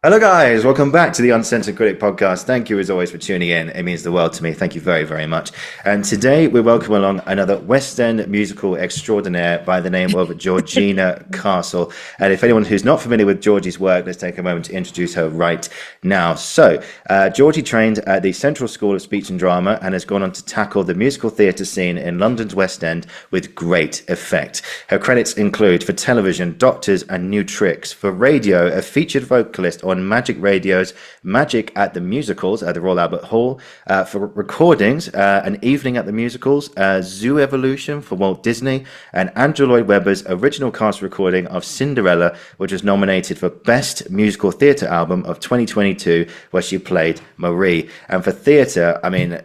Hello, guys. Welcome back to the Uncensored Critic podcast. Thank you, as always, for tuning in. It means the world to me. Thank you very, very much. And today we welcome along another West End musical extraordinaire by the name of Georgina Castle. And if anyone who's not familiar with Georgie's work, let's take a moment to introduce her right now. So, Georgie trained at the Central School of Speech and Drama and has gone on to tackle the musical theatre scene in London's West End with great effect. Her credits include for television, Doctors and New Tricks; for radio, a featured vocalist on Magic Radio's Magic at the Musicals at the Royal Albert Hall; for recordings, An Evening at the Musicals, Zoovolution for Walt Disney; and Andrew Lloyd Webber's original cast recording of Cinderella, which was nominated for Best Musical Theatre Album of 2022, where she played Marie. And for theatre, I mean,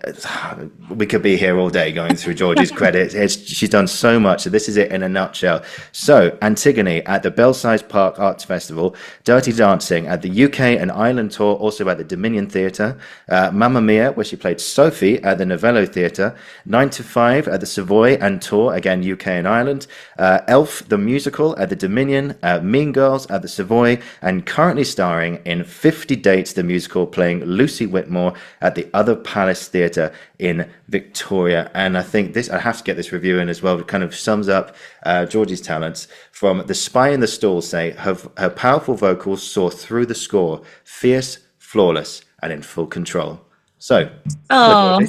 we could be here all day going through Georgie's credits. She's done so much, so this is it in a nutshell. So, Antigone at the Belsize Park Arts Festival; Dirty Dancing at the UK and Ireland tour, also at the Dominion Theatre; Mamma Mia, where she played Sophie at the Novello Theatre; 9 to 5 at the Savoy and tour, again UK and Ireland; Elf the Musical at the Dominion; Mean Girls at the Savoy; and currently starring in 50 Dates the Musical, playing Lucy Whitmore at the Other Palace Theatre in Victoria. And I think this, I have to get this review in as well, it kind of sums up Georgie's talents. From The Spy in the Stall say, her powerful vocals soar through the score, fierce, flawless, and in full control. So, Oh,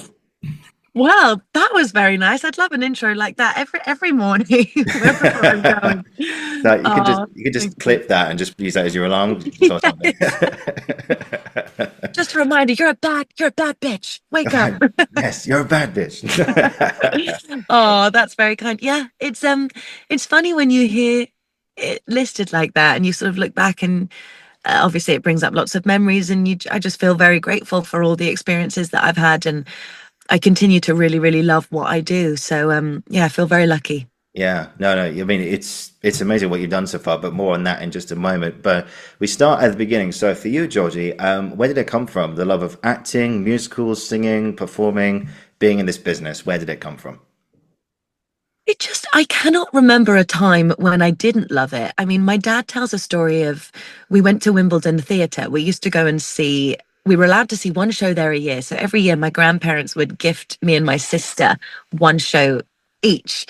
well, that was very nice. I'd love an intro like that every morning, wherever I'm going. so you can just Oh, clip that and just use that as your alarm or something. just a reminder, you're a bad bitch. Wake up. Yes, you're a bad bitch. Oh, that's very kind. Yeah, it's funny when you hear it listed like that, and you sort of look back, and obviously it brings up lots of memories, and I just feel very grateful for all the experiences that I've had, and I continue to really, really love what I do. So, yeah, I feel very lucky. Yeah, no. I mean, it's amazing what you've done so far, but more on that in just a moment. But we start at the beginning. So for you, Georgie, where did it come from? The love of acting, musicals, singing, performing, being in this business. Where did it come from? I cannot remember a time when I didn't love it. I mean, my dad tells a story of, we went to Wimbledon Theatre. We used to go and see, we were allowed to see one show there a year. So every year my grandparents would gift me and my sister one show each.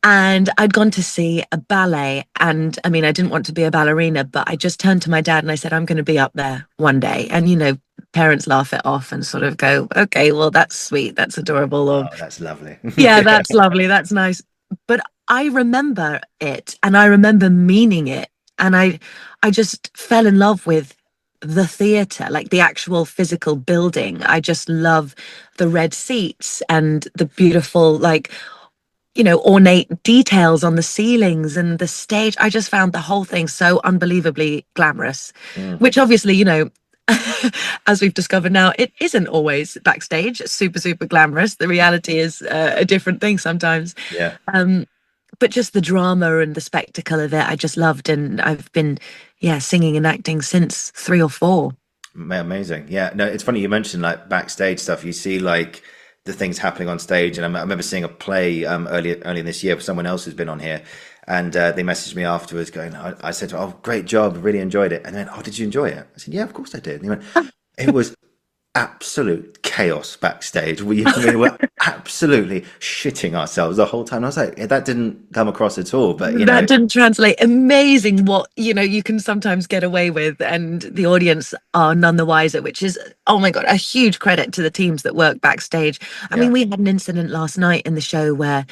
And I'd gone to see a ballet, and I mean, I didn't want to be a ballerina, but I just turned to my dad and I said, I'm going to be up there one day. And, parents laugh it off and sort of go, okay, well, that's sweet. That's adorable. Or, Oh, that's lovely. yeah, that's lovely. That's nice. But I remember it, and I remember meaning it. And I just fell in love with the theatre, like the actual physical building. I just love the red seats and the beautiful, like, ornate details on the ceilings and the stage. I just found the whole thing so unbelievably glamorous, Mm, which obviously, as we've discovered now, it isn't always backstage super, super glamorous. The reality is a different thing sometimes. yeah. But just the drama and the spectacle of it, I just loved. And I've been, yeah, singing and acting since 3 or 4. Amazing. Yeah. No, it's funny you mentioned like backstage stuff. You see like the things happening on stage, and I remember seeing a play earlier this year for someone else who's been on here, and they messaged me afterwards going, I said, "Oh, great job, really enjoyed it." And then, "Oh, did you enjoy it?" I said, "Yeah, of course I did." And he went, "It was absolute chaos backstage. We were absolutely shitting ourselves the whole time." And I was like, "Yeah, that didn't come across at all." But That didn't translate. Amazing what, you can sometimes get away with, and the audience are none the wiser, which is, oh my God, a huge credit to the teams that work backstage. I yeah, mean, we had an incident last night in the show where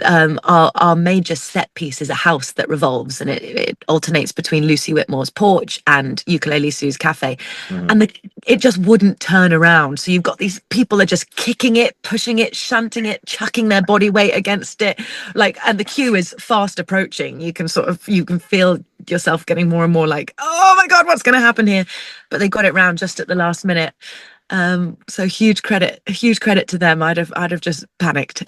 our major set piece is a house that revolves, and it alternates between Lucy Whitmore's porch and Ukulele Sue's cafe, mhm, and it just wouldn't turn around. So you've got these people are just kicking it, pushing it, shunting it, chucking their body weight against it, like, and the queue is fast approaching. You can feel yourself getting more and more like, oh my God, what's going to happen here? But they got it round just at the last minute. So huge credit to them. I'd have just panicked.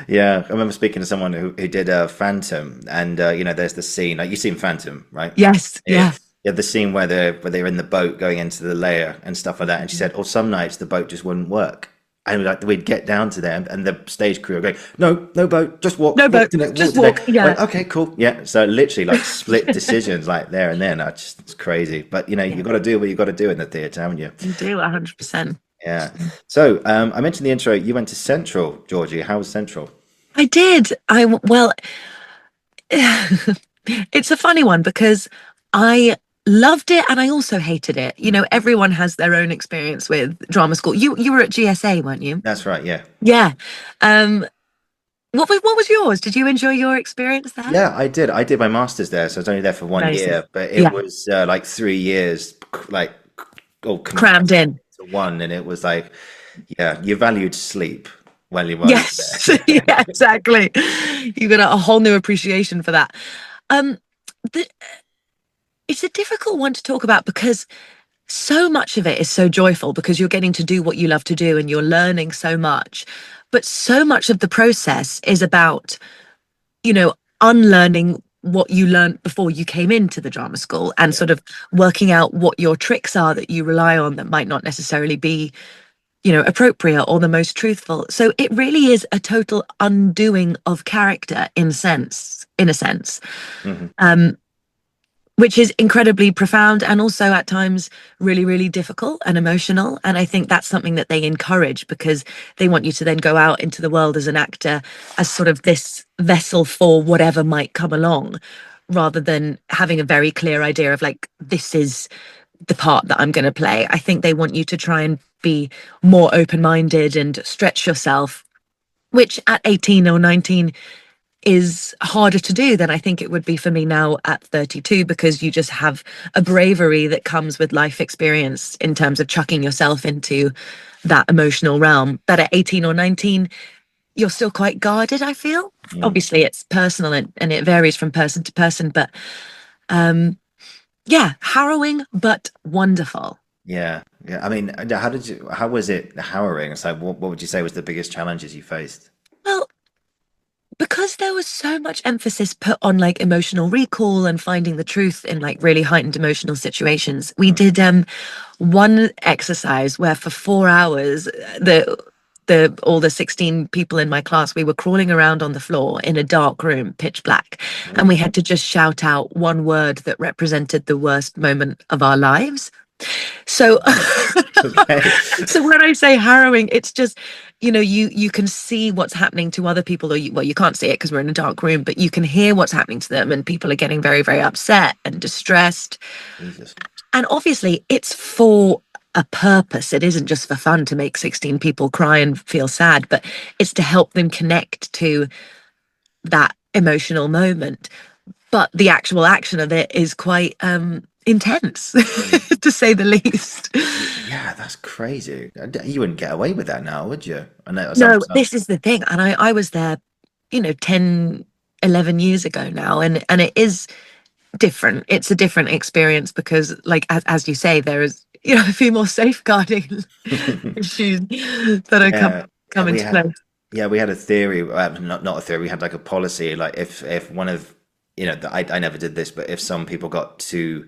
yeah. I remember speaking to someone who did Phantom, and there's the scene like you've seen Phantom, right? Yes, Yeah. yeah. Yeah, the scene where they're in the boat going into the layer and stuff like that. And she said, "Oh, some nights the boat just wouldn't work." And like we'd get down to there, and the stage crew are going, "No, no boat, just walk, No, walk but to the, just walk to there." walk. I Yeah. went, okay, cool, yeah. So literally, like split decisions, like there and then. I just it's crazy, but Yeah. you got to do what you got to do in the theatre, haven't you? You do 100%. Yeah. So I mentioned the intro. You went to Central, Georgie. How was Central? I did. Well, it's a funny one because I loved it and I also hated it. You know, everyone has their own experience with drama school. You were at GSA, weren't you? That's right. Yeah. Yeah. Um, what was yours? Did you enjoy your experience there? Yeah, I did. I did my master's there, so I was only there for one Amazing. year, but it Yeah. was like 3 years, like all Crammed compressed in. into one, and it was like, yeah, you valued sleep while you were Yes. there. Yeah, exactly. You got a whole new appreciation for that. Um, the, it's a difficult one to talk about because so much of it is so joyful because you're getting to do what you love to do and you're learning so much. But so much of the process is about, you know, unlearning what you learned before you came into the drama school and Yeah. sort of working out what your tricks are that you rely on that might not necessarily be, you know, appropriate or the most truthful. So it really is a total undoing of character in a sense. Hmm. Um, which is incredibly profound and also at times really, really difficult and emotional. And I think that's something that they encourage because they want you to then go out into the world as an actor, as sort of this vessel for whatever might come along, rather than having a very clear idea of like, this is the part that I'm going to play. I think they want you to try and be more open-minded and stretch yourself, which at 18 or 19 is harder to do than I think it would be for me now at 32 because you just have a bravery that comes with life experience in terms of chucking yourself into that emotional realm that at 18 or 19 you're still quite guarded, I feel. Mm. Obviously it's personal and it varies from person to person, but yeah, harrowing but wonderful. Yeah. Yeah. I mean, how was it harrowing? It's like, what would you say was the biggest challenges you faced? Well, because there was so much emphasis put on like emotional recall and finding the truth in like really heightened emotional situations, we Mm. did one exercise where for 4 hours the all the 16 people in my class, we were crawling around on the floor in a dark room, pitch black, and Oh, we had to just shout out one word that represented the worst moment of our lives. So okay. so when I say harrowing, it's just, you know, you can see what's happening to other people, or well, you can't see it because we're in a dark room, but you can hear what's happening to them, and people are getting very, very upset and distressed. Jesus. And obviously, it's for a purpose. It isn't just for fun to make 16 people cry and feel sad, but it's to help them connect to that emotional moment. But the actual action of it is quite intense, Mm. to say the least. Yeah, that's crazy. You wouldn't get away with that now, would you? I know No, this is the thing. And I was there, you know, 10, 11 years ago now. And it is different. It's a different experience because, like, as you say, there is, you know, a few more safeguarding issues that are Yeah, come we into had play. we had a theory, not a theory. We had like a policy, like if one of I never did this, but if some people got too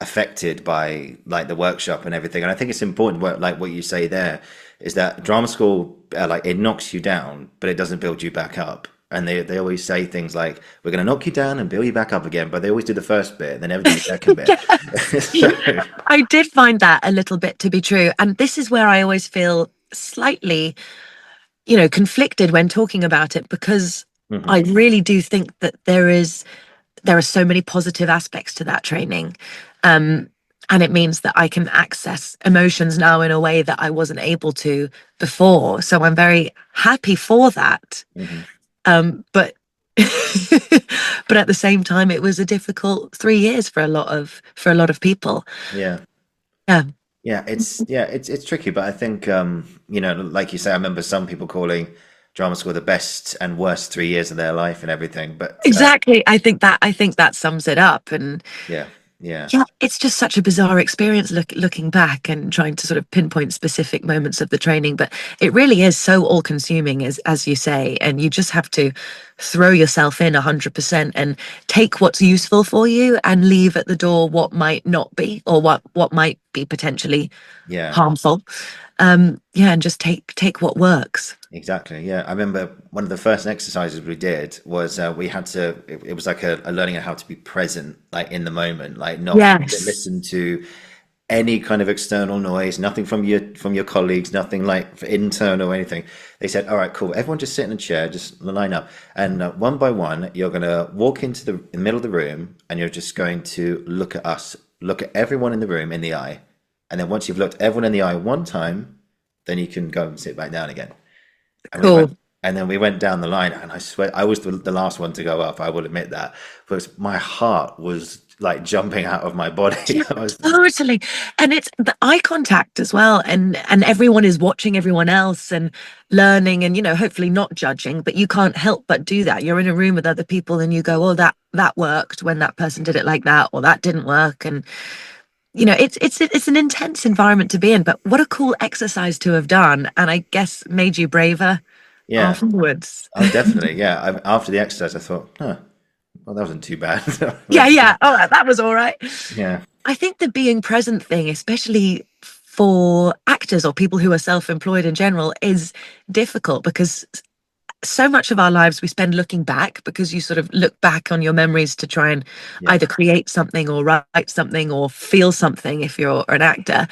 affected by like the workshop and everything, and I think it's important, like what you say there, is that drama school like it knocks you down, but it doesn't build you back up. And they always say things like, "We're going to knock you down and build you back up again," but they always do the first bit, and they never do the second bit. So, I did find that a little bit to be true. And this is where I always feel slightly, you know, conflicted when talking about it, because mhm, I really do think that there are so many positive aspects to that training. Um, and it means that I can access emotions now in a way that I wasn't able to before. So I'm very happy for that. mhm. But but at the same time, it was a difficult 3 years for a lot of people. Yeah. Yeah, It's tricky, but I think like you say, I remember some people calling drama school the best and worst 3 years of their life and everything. But exactly. I think that sums it up. And yeah, Yeah. Yeah, it's just such a bizarre experience looking back and trying to sort of pinpoint specific moments of the training. But it really is so all consuming, as you say, and you just have to throw yourself in 100% and take what's useful for you and leave at the door what might not be, or what might be potentially Yeah. harmful. Yeah, and just take what works. Exactly. Yeah, I remember one of the first exercises we did was we had to. It was like a learning how to be present, like in the moment, like not Yes. listen to any kind of external noise, nothing from your colleagues, nothing like internal or anything. They said, "All right, cool. Everyone just sit in a chair, just line up, and one by one, you're gonna walk into the middle of the room, and you're just going to look at us, look at everyone in the room in the eye, and then once you've looked everyone in the eye one time, then you can go and sit back down again." And we went, Cool. and then we went down the line, and I swear I was the last one to go up. I will admit that, but my heart was like jumping out of my body. I was, Totally. And it's the eye contact as well. And everyone is watching everyone else and learning and, hopefully not judging, but you can't help but do that. You're in a room with other people and you go, oh, that worked when that person did it like that, or that didn't work. And, it's an intense environment to be in, but what a cool exercise to have done. And I guess made you braver yeah, afterwards. oh, definitely, yeah. After the exercise, I thought, huh, well, that wasn't too bad. Yeah, yeah. Oh, that was all right. Yeah, I think the being present thing, especially for actors or people who are self-employed in general, is difficult because so much of our lives we spend looking back, because you sort of look back on your memories to try and yeah, either create something or write something or feel something if you're an actor.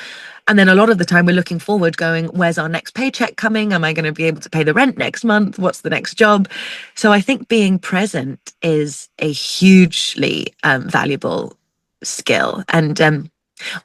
And then a lot of the time we're looking forward going, where's our next paycheck coming? Am I going to be able to pay the rent next month? What's the next job? So I think being present is a hugely valuable skill. And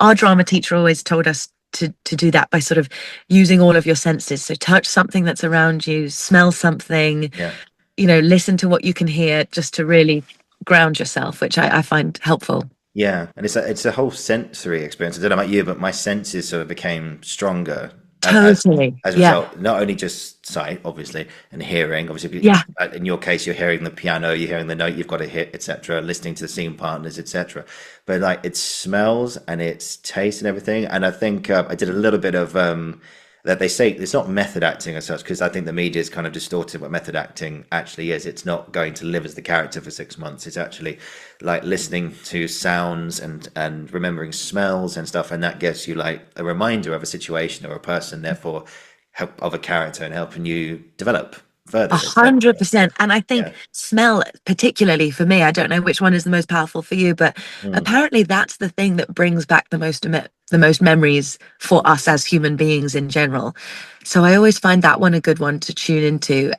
our drama teacher always told us to do that by sort of using all of your senses. So touch something that's around you, smell something, yeah. listen to what you can hear, just to really ground yourself, which I find helpful. Yeah, and it's a whole sensory experience. I don't know about you, but my senses sort of became stronger Totally. as a Yeah. result. Not only just sight, obviously, and hearing. Obviously, Yeah. in your case, you're hearing the piano, you're hearing the note you've got to hit, etc. Listening to the scene partners, etc. But like it smells and it's taste and everything. And I think I did a little bit of that. They say it's not method acting as such, because I think the media is kind of distorted what method acting actually is. It's not going to live as the character for 6 months. It's actually like listening to sounds and remembering smells and stuff, and that gives you like a reminder of a situation or a person, therefore help of a character, and helping you develop A further, etc. 100%. And I think Yeah. smell, particularly for me, I don't know which one is the most powerful for you, but Mm. apparently that's the thing that brings back the most memories for us as human beings in general. So I always find that one a good one to tune into.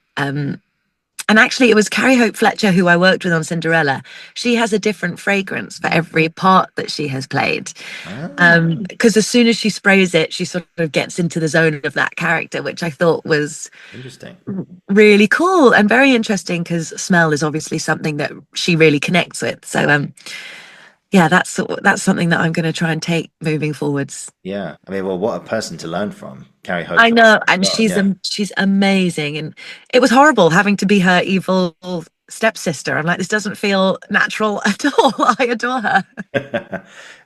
And actually, it was Carrie Hope Fletcher who I worked with on Cinderella. She has a different fragrance for every part that she has played. Ah, Because as soon as she sprays it, she sort of gets into the zone of that character, which I thought was interesting. really cool and very interesting, because smell is obviously something that she really connects with. So yeah, that's something that I'm going to try and take moving forwards. Yeah. I mean, well, what a person to learn from. Carrie Hope I as know, and well. Yeah. she's amazing, and it was horrible having to be her evil stepsister. I'm like, this doesn't feel natural at all. I adore her.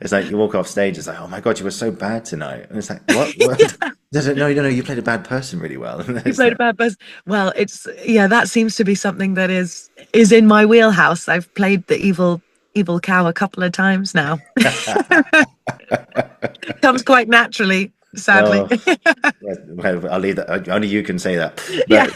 It's like you walk off stage, it's like, oh my God, you were so bad tonight. And it's like, what? What? Yeah, No, no, no, you played a bad person really well. And you it's played a like, bad person. Well, it's yeah, that seems to be something that is in my wheelhouse. I've played the evil cow a couple of times now. Comes quite naturally, sadly. oh, well, I'll leave that. Only you can say that. Yeah.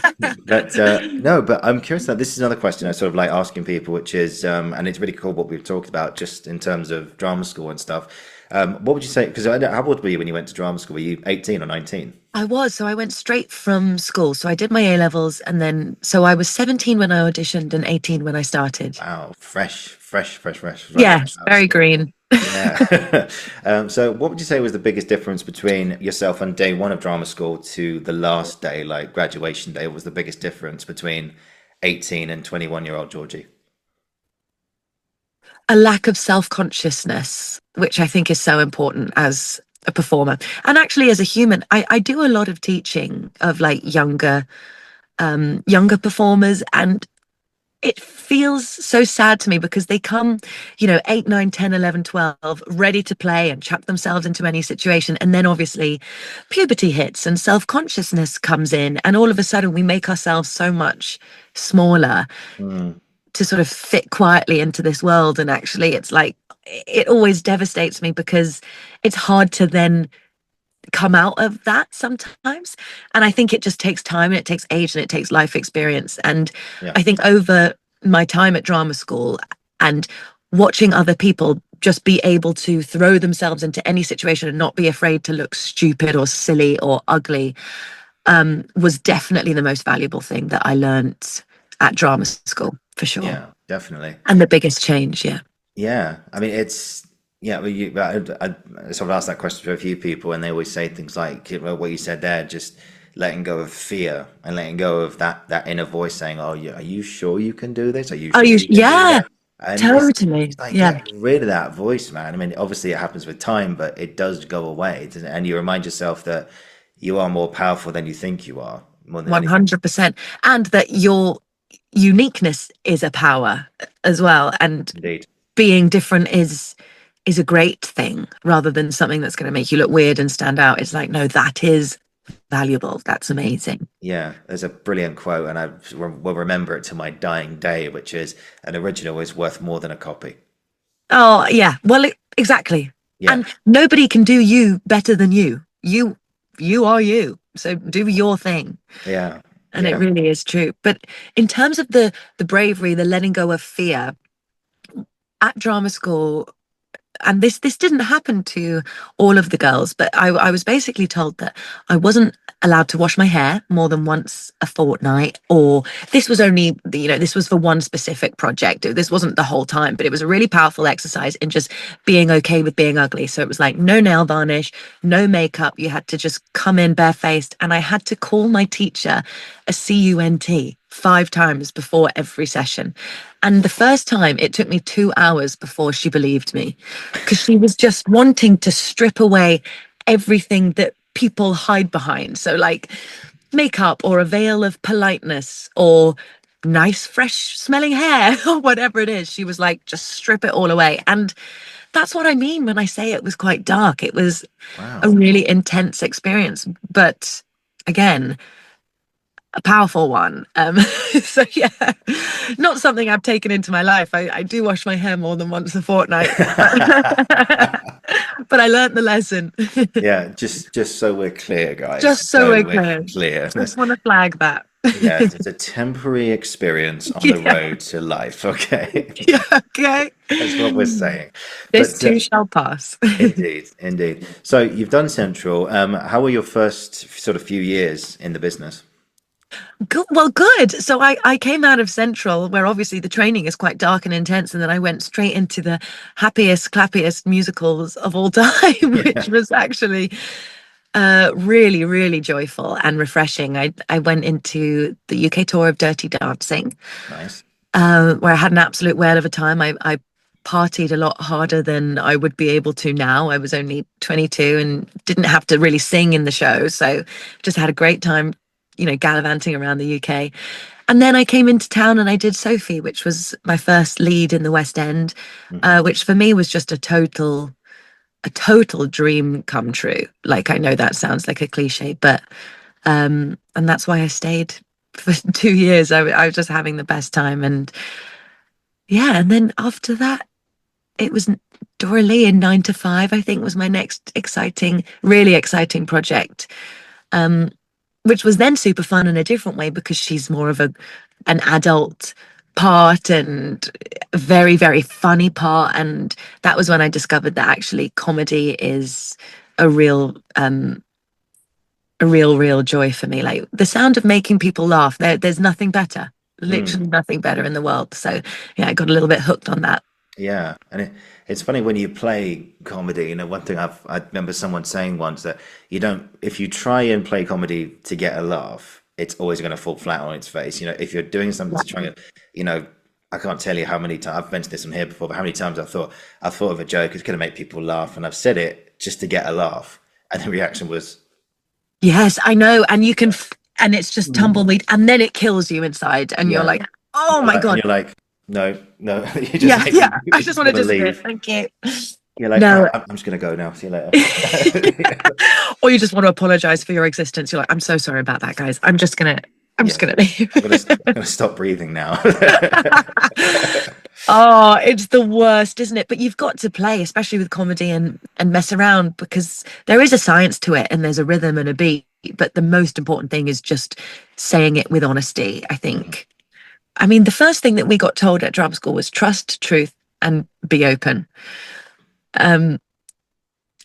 But no, but I'm curious now. This is another question I sort of like asking people, which is, and it's really cool what we've talked about just in terms of drama school and stuff. What would you say? Because how old were you when you went to drama school? Were you 18 or 19? I was. So I went straight from school. So I did my A levels, and then so I was 17 when I auditioned and 18 when I started. Wow, fresh, right Yeah, out of very school. green. Yeah. So what would you say was the biggest difference between yourself on day one of drama school to the last day, like graduation day? What was the biggest difference between 18 and 21-year-old Georgie? A lack of self-consciousness, which I think is so important as a performer. And actually as a human, I do a lot of teaching of like younger performers, and it feels so sad to me because they come, 8, 9, 10, 11, 12, ready to play and chuck themselves into any situation. And then obviously puberty hits and self-consciousness comes in. And all of a sudden we make ourselves so much smaller Mm, to sort of fit quietly into this world. And actually, it's like, it always devastates me because it's hard to then come out of that sometimes. And I think it just takes time and it takes age and it takes life experience. And yeah. I think over my time at drama school and watching other people just be able to throw themselves into any situation and not be afraid to look stupid or silly or ugly, was definitely the most valuable thing that I learned at drama school, for sure. Yeah, definitely. And the biggest change, yeah. Yeah, I mean, yeah. Well, I sort of asked that question to a few people, and they always say things like, what you said there, just letting go of fear and letting go of that inner voice saying, "Oh, yeah, are you sure you can do this? Are you Oh, sure you can do yeah, that?" And totally. it's like Yeah, get rid of that voice, man. I mean, obviously it happens with time, but it does go away, doesn't it? And you remind yourself that you are more powerful than you think you are, more than anything. 100%. And that your uniqueness is a power as well. And Indeed. being different is a great thing rather than something that's going to make you look weird and stand out. It's like, no, that is valuable. That's amazing. Yeah, there's a brilliant quote, and will remember it to my dying day, which is an original is worth more than a copy. Oh, yeah. Well, exactly. Yeah, And nobody can do you better than you. You are you. So do your thing. yeah, And it yeah. really is true. But in terms of the bravery, the letting go of fear at drama school, and this didn't happen to all of the girls, but I was basically told that I wasn't allowed to wash my hair more than once a fortnight, or this was only, this was for one specific project. This wasn't the whole time, but it was a really powerful exercise in just being okay with being ugly. So it was like no nail varnish, no makeup. You had to just come in barefaced, and I had to call my teacher a CUNT 5 times before every session. And the first time it took me 2 hours before she believed me, because she was just wanting to strip away everything that people hide behind. So like makeup or a veil of politeness or nice, fresh smelling hair or whatever it is. She was like, just strip it all away. And that's what I mean when I say it was quite dark. It was a Wow. really intense experience. But again, a powerful one. So yeah, not something I've taken into my life. I do wash my hair more than once a fortnight, but I learnt the lesson. Yeah, just so we're clear, guys. Just so So we're we're clear. clear. Just want to flag that. Yeah, it's a temporary experience on the Yeah, road to life. Okay, yeah, okay. that's what we're saying. This But too shall pass. indeed, indeed. So you've done Central. How were your first sort of few years in the business? Good, well, good. So I came out of Central, where obviously the training is quite dark and intense, and then I went straight into the happiest, clappiest musicals of all time, which Yeah, was actually really, really joyful and refreshing. I went into the UK tour of Dirty Dancing, nice. where I had an absolute whale of a time. I partied a lot harder than I would be able to now. I was only 22 and didn't have to really sing in the show, so just had a great time, gallivanting around the UK. And then I came into town and I did Sophie, which was my first lead in the West End, Hmm. which for me was just a total dream come true. Like, I know that sounds like a cliche, but and that's why I stayed for 2 years. I was just having the best time. And yeah, and then after that it was Dora Lee in 9 to 5, I think, was my next really exciting project, um which was then super fun in a different way because she's more of an adult part and a very, very funny part. And that was when I discovered that actually comedy is a real joy for me. Like the sound of making people laugh, there's nothing better, Mm. literally nothing better in the world. So yeah, I got a little bit hooked on that. Yeah, and it's funny when you play comedy. One thing I remember someone saying once that you don't, if you try and play comedy to get a laugh, it's always going to fall flat on its face. If you're doing something to try and, you know, I can't tell you how many times I've mentioned this on here before, but how many times I thought of a joke, it's going to make people laugh, and I've said it just to get a laugh, and the reaction was, Yes, I know. And you can, and it's just "Mm, tumbleweed, and then it kills you inside, and you're yeah, like, Oh my And God. you're like, no, no. You just Yeah, like, yeah. you I just want to want to disappear. leave. Thank you. You're like, No. I'm just gonna go now. See you later. Or you just want to apologize for your existence. You're like, I'm so sorry about that, guys. I'm just Yeah, gonna leave. I'm gonna stop breathing now. Oh, it's the worst, isn't it? But you've got to play, especially with comedy and mess around, because there is a science to it and there's a rhythm and a beat. But the most important thing is just saying it with honesty, I think. I mean, the first thing that we got told at drama school was trust, truth, and be open. Um,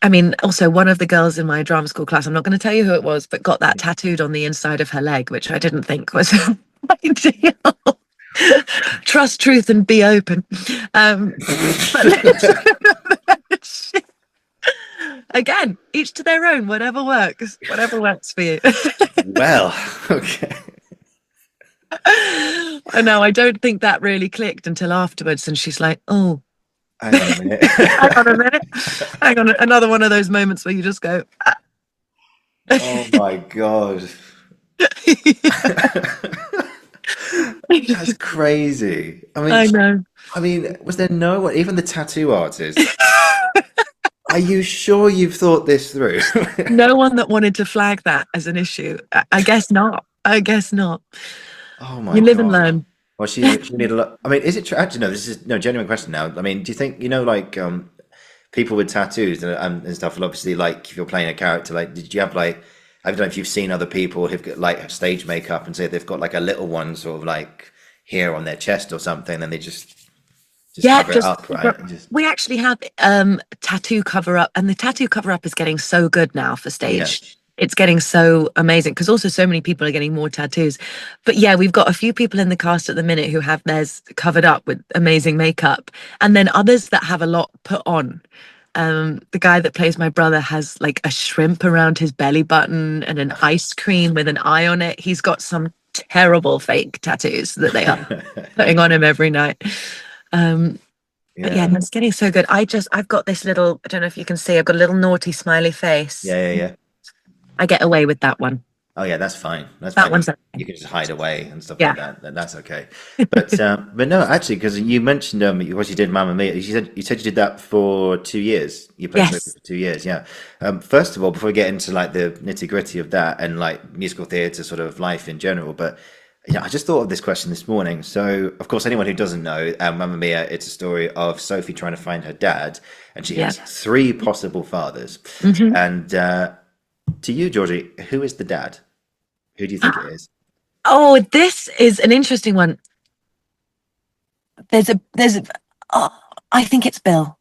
I mean, also one of the girls in my drama school class, I'm not going to tell you who it was, but got that tattooed on the inside of her leg, which I didn't think was ideal. Trust, truth, and be open. But again, each to their own, whatever works for you. Well, okay. I know, I don't think that really clicked until afterwards. And she's like, oh, Hang on a minute. hang on a minute. Hang on, another one of those moments where you just go, Oh my God. That's crazy. I know. I mean, was there no one, even the tattoo artist? Are you sure you've thought this through? No one that wanted to flag that as an issue. I guess not. I guess not. Oh my You live and God. learn. Well, she needed a lot. I mean, is it true? Actually, no, this is no genuine question now. I mean, do you think, like, people with tattoos and stuff will obviously, like, if you're playing a character, like, did you have, like, I don't know if you've seen other people who've got, like, stage makeup and say they've got, like, a little one sort of, like, here on their chest or something, and they just Yeah, cover it up, right? And just, we actually have tattoo cover up, and the tattoo cover up is getting so good now for yeah. stage. It's getting so amazing because also so many people are getting more tattoos. But yeah, we've got a few people in the cast at the minute who have theirs covered up with amazing makeup, and then others that have a lot put on. The guy that plays my brother has like a shrimp around his belly button and an ice cream with an eye on it. He's got some terrible fake tattoos that they are putting on him every night. But yeah, Yeah. it's getting so good. I've got this little, I don't know if you can see, I've got a little naughty smiley face. Yeah. I get away with that one. Oh yeah, that's fine. That's That fine. one's You okay. can just hide away and stuff like Yeah. that. That's okay. But no, actually, because you mentioned what you did, Mamma Mia. You said you did that for 2 years. You played Sophie Yes. for 2 years. Yeah. First of all, before we get into like the nitty gritty of that and like musical theatre sort of life in general, but yeah, I just thought of this question this morning. So, of course, anyone who doesn't know, Mamma Mia, it's a story of Sophie trying to find her dad, and she Yeah. has three possible fathers. hmm And to you, Georgie, who is the dad? Who do you think it is? Oh, this is an interesting one. There's a, oh, I think it's Bill.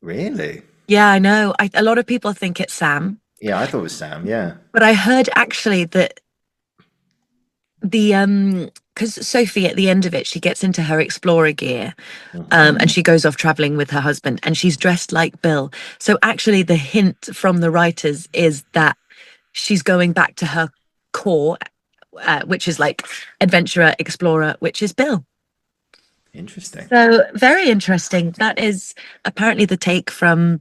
Really? Yeah, I know. A lot of people think it's Sam, Yeah, I thought it was Sam. Yeah. but I heard actually that because Sophie at the end of it, she gets into her explorer gear, and she goes off traveling with her husband, and she's dressed like Bill. So actually, the hint from the writers is that she's going back to her core, which is like adventurer, explorer, which is Bill. Interesting. So very interesting. That is apparently the take from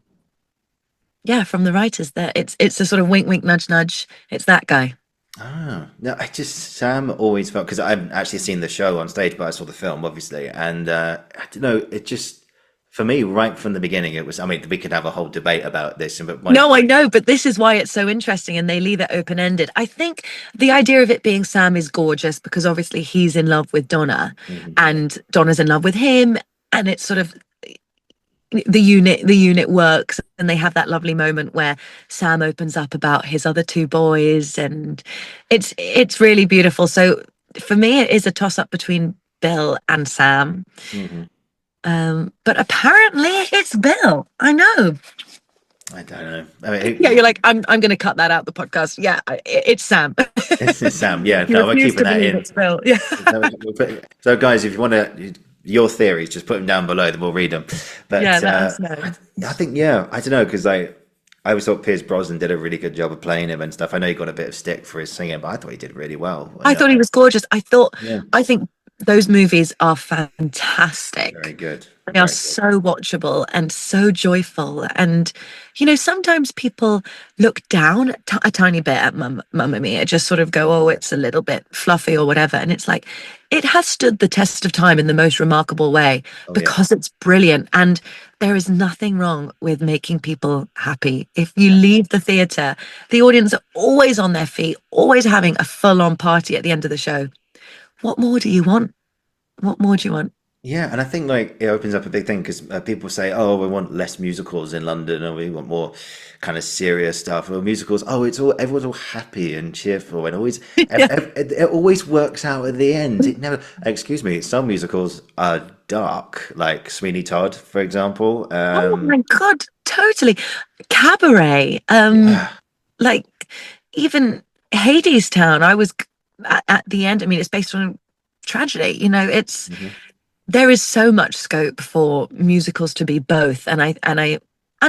the writers. That it's a sort of wink, wink, nudge, nudge. It's that guy. Ah, no, Sam always felt, because I haven't actually seen the show on stage, but I saw the film, obviously. And I don't know, it just, for me, right from the beginning, it was, I mean, we could have a whole debate about this, but No, I know, but this is why it's so interesting, and they leave it open-ended. I think the idea of it being Sam is gorgeous because obviously he's in love with Donna, and Donna's in love with him, and it's sort of the unit works, and they have that lovely moment where Sam opens up about his other two boys, and it's really beautiful. So for me, it is a toss-up between Bill and Sam. Mhm. But apparently it's Bill. I know. I don't know. I mean, Yeah, you're like, I'm going to cut that out the podcast. Yeah, it's Sam. it's Sam. Yeah, You no, we're refuse keeping to that believe in. it's Bill. Yeah. So, guys, if you want to, your theories, just put them down below, then we'll read them. But Yeah, let us know. I think, yeah, I don't know, because I always thought Pierce Brosnan did a really good job of playing him and stuff. I know he got a bit of stick for his singing, but I thought he did really well. I thought he was gorgeous. Yeah. I think those movies are fantastic. Very good. They are Very good. so watchable and so joyful. And, sometimes people look down a tiny bit at Mamma Mia, just sort of go, oh, it's a little bit fluffy or whatever. And it's like, it has stood the test of time in the most remarkable way Oh yeah. because it's brilliant. And there is nothing wrong with making people happy. If you leave the theatre, the audience are always on their feet, always having a full-on party at the end of the show. What more do you want? What more do you want? Yeah, and I think like it opens up a big thing because people say, "Oh, we want less musicals in London, or we want more kind of serious stuff." Or musicals, oh, it's all everyone's all happy and cheerful, and always Yeah. it always works out at the end. It never. Excuse me, some musicals are dark, like Sweeney Todd, for example. Oh my God, totally. Cabaret. Yeah, Like even Hades Town, I was at the end. I mean, it's based on tragedy, it's hmm there is so much scope for musicals to be both, and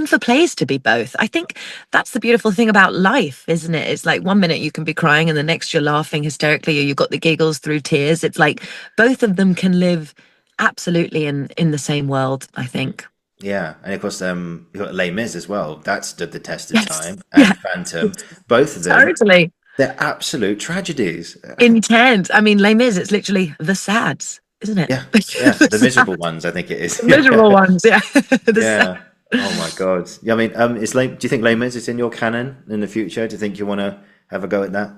for plays to be both. I think that's the beautiful thing about life, isn't it? It's like one minute you can be crying and the next you're laughing hysterically, or you've got the giggles through tears. It's like both of them can live absolutely in the same world, I think. yeah, and of course, you got Les Mis as well. That stood the test of Yes. time, Yeah, and Phantom. Both of them, totally. they're absolute tragedies. Intense. I mean, Les Mis, it's literally the sads, isn't it? Yeah, yeah, The the sad, miserable ones, I think it is. miserable ones, yeah. The sad. Yeah. Oh my God. Yeah, I mean, do you think Les Mis is in your canon in the future? Do you think you want to have a go at that?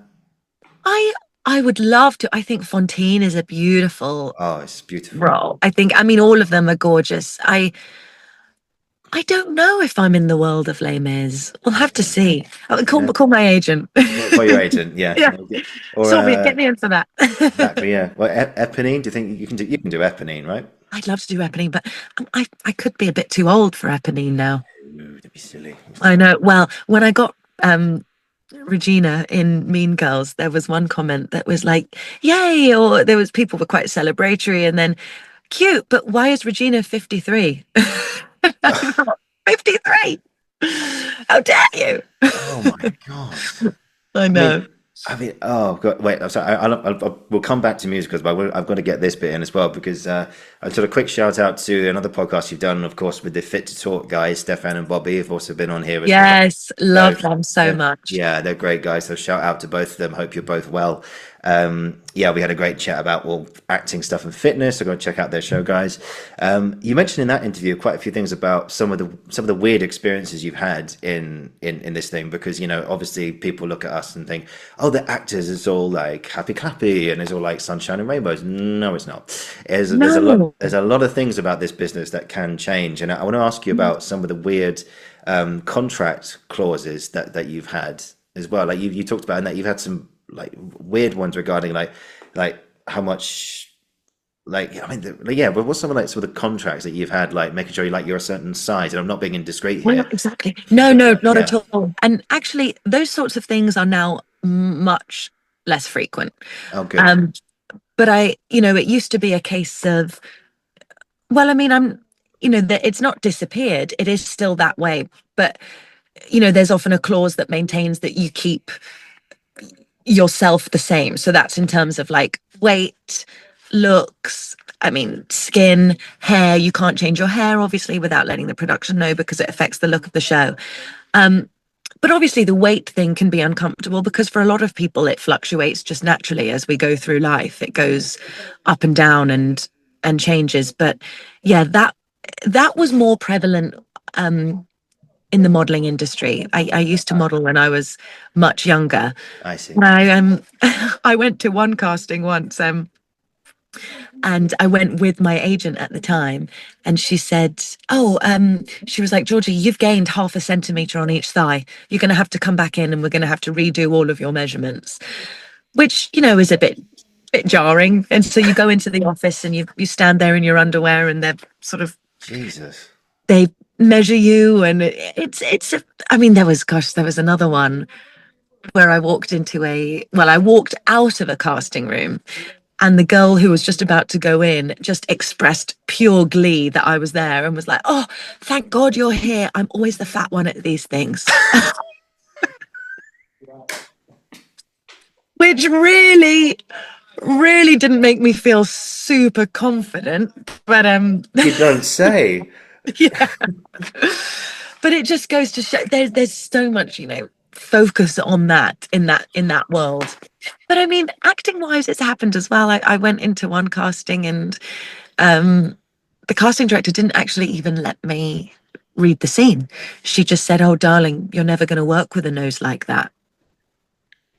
I I would love to. I think Fontaine is a beautiful Oh, it's beautiful. role. I mean, all of them are gorgeous. I don't know if I'm in the world of Les Mis. We'll have to see. Yeah. Call my agent. Call your agent. Yeah. Yeah, Or Sophie, get me in for that. exactly. Yeah. Well, Eponine. Do you think you can do Eponine, right? I'd love to do Eponine, but I could be a bit too old for Eponine now. Ooh, that'd be silly. I know. Well, when I got Regina in Mean Girls, there was one comment that was like, "Yay!" or there was people were quite celebratory, and then cute, but why is Regina 53? 53. How dare you? Oh my God. I I mean, know. oh God, wait. I'm sorry. We'll come back to musicals, but I've got to get this bit in as well because I sort of quick shout out to another podcast you've done, of course, with the Fit to Talk guys, Stefan and Bobby, have also been on here as well. Yes, So love them so much. yeah, they're great guys. So shout out to both of them. Hope you're both well. Yeah, we had a great chat about acting stuff and fitness. So go and check out their show, guys. You mentioned in that interview quite a few things about some of the weird experiences you've had in this thing because obviously people look at us and think, oh, the actors is all like happy clappy and it's all like sunshine and rainbows. No, it's not. No. There's a lot of things about this business that can change, and I want to ask you about some of the weird contract clauses that you've had as well. Like you talked about, and that you've had some like weird ones regarding like how much like I mean yeah, but what's some of like some of the contracts that you've had like making sure you're a certain size, and I'm not being indiscreet Well, here. not exactly. No, no, not Yeah. at all. And actually, those sorts of things are now much less frequent. Oh, good. Um, but it used to be a case of, well, I mean, that it's not disappeared. It is still that way. But, there's often a clause that maintains that you keep yourself the same. So that's in terms of like weight, looks, I mean, skin, hair. You can't change your hair, obviously, without letting the production know because it affects the look of the show. But obviously the weight thing can be uncomfortable because for a lot of people it fluctuates just naturally as we go through life. It goes up and down and changes. But yeah, that was more prevalent in the modeling industry. I used to model when I was much younger. I see. I went to one casting once, and I went with my agent at the time, and she said, "Oh, she was like, Georgie, you've gained 0.5 centimeter on each thigh. You're going to have to come back in, and we're going to have to redo all of your measurements," which is a bit jarring. And so you go into the office and you stand there in your underwear, and they're sort of Jesus. they measure you, and I mean, there was another one where I walked out of a casting room, and the girl who was just about to go in just expressed pure glee that I was there and was like, "Oh, thank God you're here. I'm always the fat one at these things." Which really really didn't make me feel super confident. But You don't say. yeah. But it just goes to show there's so much, focus on that in that world. But I mean, acting wise, it's happened as well. I went into one casting, and the casting director didn't actually even let me read the scene. She just said, "Oh, darling, you're never going to work with a nose like that."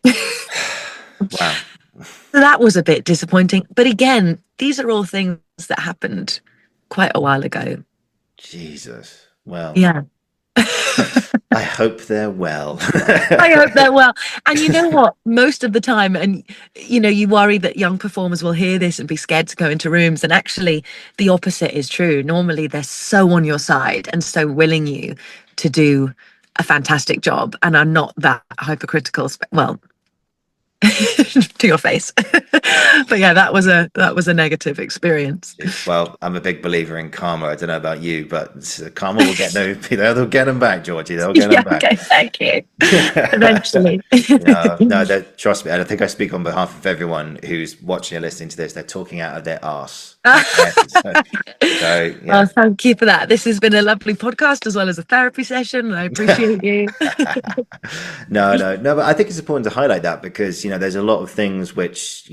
Wow. So that was a bit disappointing. But again, these are all things that happened quite a while ago. Jesus. Well, Yeah. I hope they're well. I hope they're well. And you know what? Most of the time, and you worry that young performers will hear this and be scared to go into rooms. And actually, the opposite is true. Normally, they're so on your side and so willing you to do a fantastic job and are not that hypercritical. Well, to your face. But yeah, that was a negative experience. Well, I'm a big believer in karma. I don't know about you, but karma will get they'll get them back, Georgie. They'll get them back. Okay, thank you. Eventually. No, trust me. I think I speak on behalf of everyone who's watching or listening to this. They're talking out of their arse. Yeah. Well, thank you for that. This has been a lovely podcast as well as a therapy session. I appreciate you. No, but I think it's important to highlight that because, there's a lot of things which,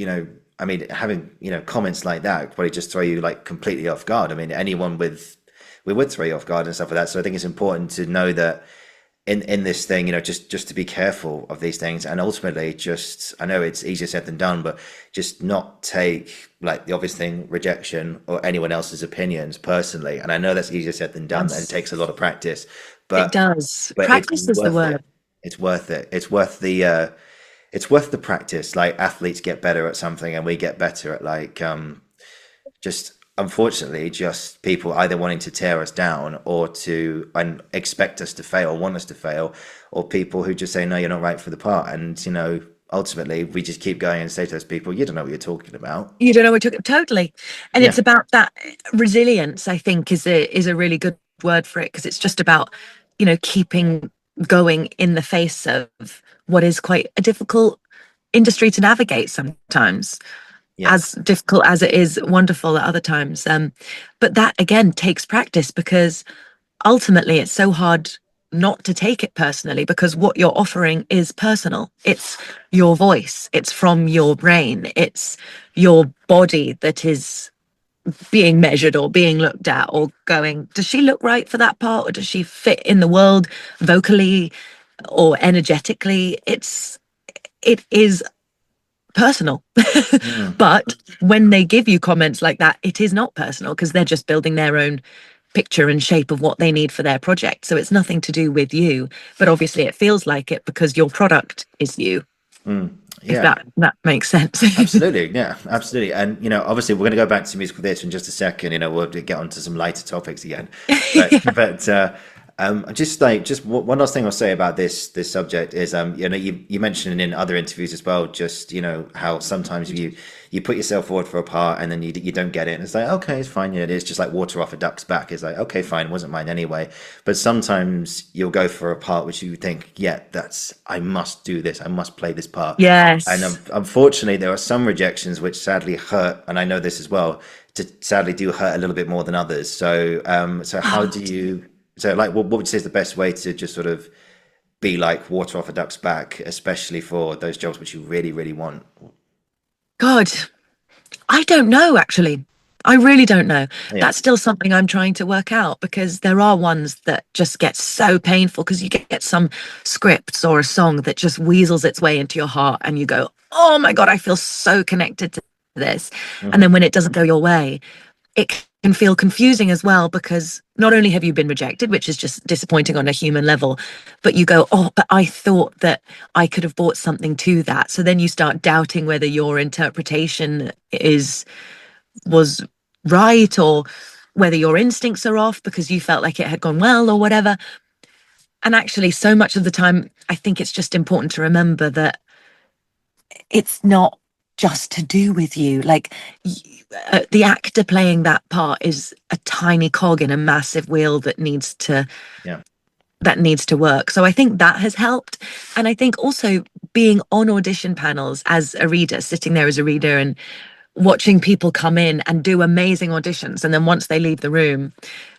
I mean, having, comments like that probably just throw you like completely off guard. I mean, anyone we would throw you off guard and stuff like that. So I think it's important to know that in this thing, just to be careful of these things, and ultimately just, I know it's easier said than done, but just not take like the obvious thing, rejection or anyone else's opinions personally. And I know that's easier said than done, and it takes a lot of practice, but it does. but Practice is the word. It's worth it. It's worth the practice. Like athletes get better at something, and we get better at like just unfortunately just people either wanting to tear us down or to and expect us to fail, want us to fail, or people who just say no, you're not right for the part. And ultimately we just keep going and say to those people, you don't know what you're talking about. You don't know what you're totally. And Yeah. it's about that resilience, I think, is a really good word for it, because it's just about keeping going in the face of what is quite a difficult industry to navigate sometimes. Yeah. As difficult as it is wonderful at other times. But that again takes practice, because ultimately it's so hard not to take it personally, because what you're offering is personal. It's your voice, it's from your brain, it's your body that is being measured or being looked at or going, does she look right for that part, or does she fit in the world vocally or energetically? It is personal. But when they give you comments like that, it is not personal, because they're just building their own picture and shape of what they need for their project. So it's nothing to do with you, but obviously it feels like it because your product is you. Yeah. If that makes sense. Absolutely. Yeah, absolutely. And obviously we're going to go back to musical theatre in just a second. We'll get onto some lighter topics again, but just one last thing I'll say about this subject is you mentioned in other interviews as well, just how sometimes you put yourself forward for a part and then you don't get it, and it's like, okay, it's fine, it is just like water off a duck's back. It's like, okay, fine, it wasn't mine anyway. But sometimes you'll go for a part which you think, yeah, I must do this, I must play this part. Yes. And unfortunately there are some rejections which sadly hurt, and I know this as well, sadly do hurt a little bit more than others. So how do you what would you say is the best way to just sort of be like water off a duck's back, especially for those jobs which you really, really want? God, I don't know, actually. I really don't know. Yeah. That's still something I'm trying to work out, because there are ones that just get so painful, because you get some scripts or a song that just weasels its way into your heart and you go, oh my God, I feel so connected to this. And then when it doesn't go your way, it can feel confusing as well, because not only have you been rejected, which is just disappointing on a human level, but you go, oh, but I thought that I could have brought something to that. So then you start doubting whether your interpretation was right, or whether your instincts are off because you felt like it had gone well or whatever. And actually, so much of the time, I think it's just important to remember that it's not just to do with you. Like the actor playing that part is a tiny cog in a massive wheel that needs to work. So I think that has helped. And I think also being on audition panels as a reader, sitting there as a reader and watching people come in and do amazing auditions. And then once they leave the room,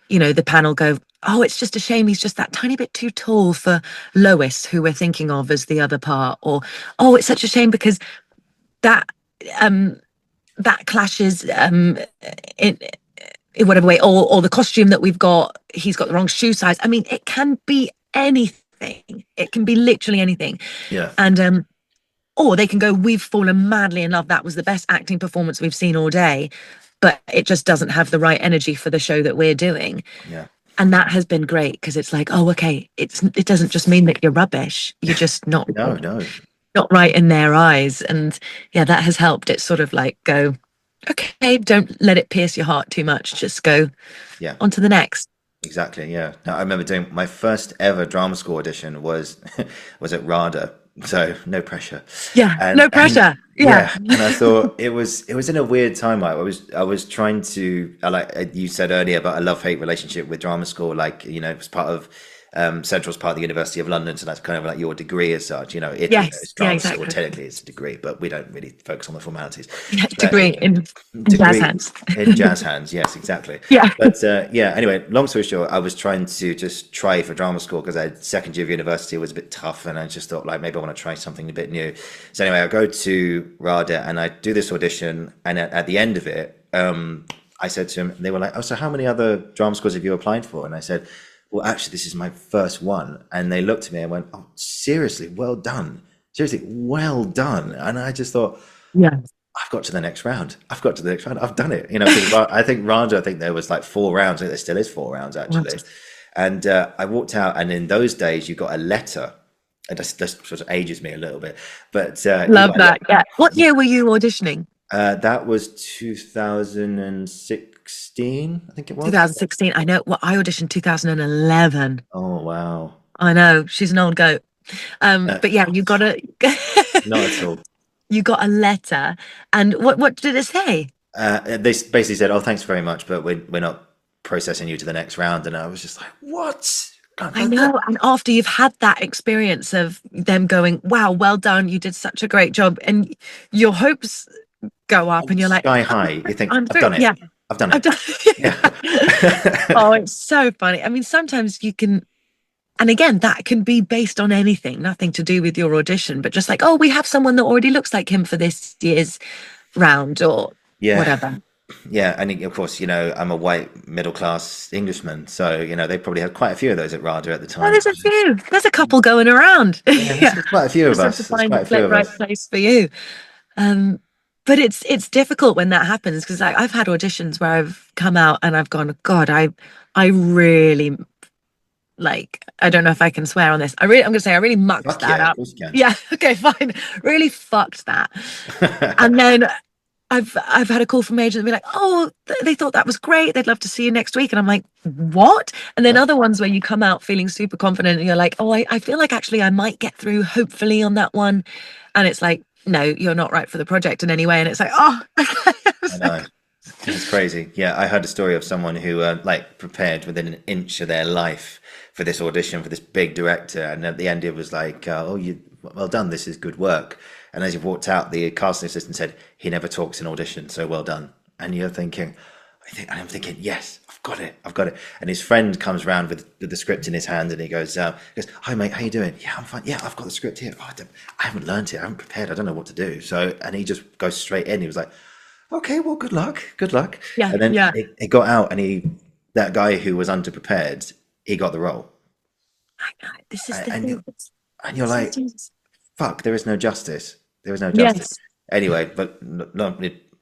you know, the panel go, oh, it's just a shame he's just that tiny bit too tall for Lois, who we're thinking of as the other part. Or, oh, it's such a shame because that that clashes in whatever way, or the costume that we've got, he's got the wrong shoe size. I mean, it can be anything. It can be literally anything. Yeah. And or they can go, we've fallen madly in love. That was the best acting performance we've seen all day, but it just doesn't have the right energy for the show that we're doing. Yeah. And that has been great because it's like, oh, okay, it doesn't just mean that you're rubbish. You're just not not right in their eyes. And yeah, that has helped. It's sort of like go, okay, don't let it pierce your heart too much. Just go on to the next. Exactly. Yeah. No, I remember doing my first ever drama school audition was at RADA. So no pressure. Yeah. No pressure. Yeah. And I thought it was in a weird time. Like I was trying to, like you said earlier, about a love-hate relationship with drama school. Like, you know, it was part of Central's part of the University of London, so that's kind of like your degree as such. You know, it's drama school, technically it's a degree, but we don't really focus on the formalities. Degree in jazz hands. In jazz hands, yes, exactly. Yeah. But anyway, long story short, I was trying to just try for drama school because second year of university was a bit tough, and I just thought, like, maybe I want to try something a bit new. So anyway, I go to RADA and I do this audition, and at the end of it, I said to him, they were like, oh, so how many other drama schools have you applied for? And I said, well, actually, this is my first one. And they looked at me and went, oh, seriously, well done. Seriously, well done. And I just thought, yeah, I've got to the next round. I've done it. You know, I think RADA, I think there was like 4 rounds. I think there still is 4 rounds, actually. What? And I walked out, and in those days, you got a letter. And that sort of ages me a little bit. But love that. Yeah. What year were you auditioning? That was 2016, I think it was. 2016. I know. Well, I auditioned 2011. Oh, wow. I know. She's an old goat. But yeah, you got a not at all. You got a letter, and what did it say? They basically said, "Oh, thanks very much, but we're not processing you to the next round." And I was just like, "What?" I know. And after you've had that experience of them going, "Wow, well done, you did such a great job," and your hopes go up, and you're like, sky high. You think, I've done it. Yeah. I've done it. Yeah. Oh, it's so funny. I mean, sometimes you can, and again, that can be based on anything, nothing to do with your audition, but just like, oh, we have someone that already looks like him for this year's round or whatever. Yeah, and of course, you know, I'm a white middle-class Englishman, so, you know, they probably had quite a few of those at RADA at the time. Oh, there's a few. There's a couple going around. Yeah, there's quite a few of us. To find the right place for you. But it's difficult when that happens, because I've had auditions where I've come out and I've gone, God, I really, like, I don't know if I can swear on this. I'm going to say I really mucked that up. Yeah, okay, fine. Really fucked that. And then I've had a call from agents and be like, oh, they thought that was great. They'd love to see you next week. And I'm like, what? And then other ones where you come out feeling super confident and you're like, oh, I feel like actually I might get through, hopefully, on that one. And it's like, no, you're not right for the project in any way. And it's like, oh. I know. It's crazy. Yeah, I heard a story of someone who like prepared within an inch of their life for this audition for this big director. And at the end, it was like, oh, well done. This is good work. And as he walked out, the casting assistant said, he never talks in audition, so well done. And you're thinking, I'm thinking, yes, I've got it. And his friend comes around with the script in his hand, and he goes, hi mate, how you doing? Yeah, I'm fine. Yeah, I've got the script here. Oh, I haven't learned it. I haven't prepared. I don't know what to do. So, and he just goes straight in. He was like, okay, well, good luck. Yeah. And then it got out, and that guy who was underprepared, he got the role. I know. This is the thing. And you're like, fuck, there is no justice. There is no justice. Yes. Anyway,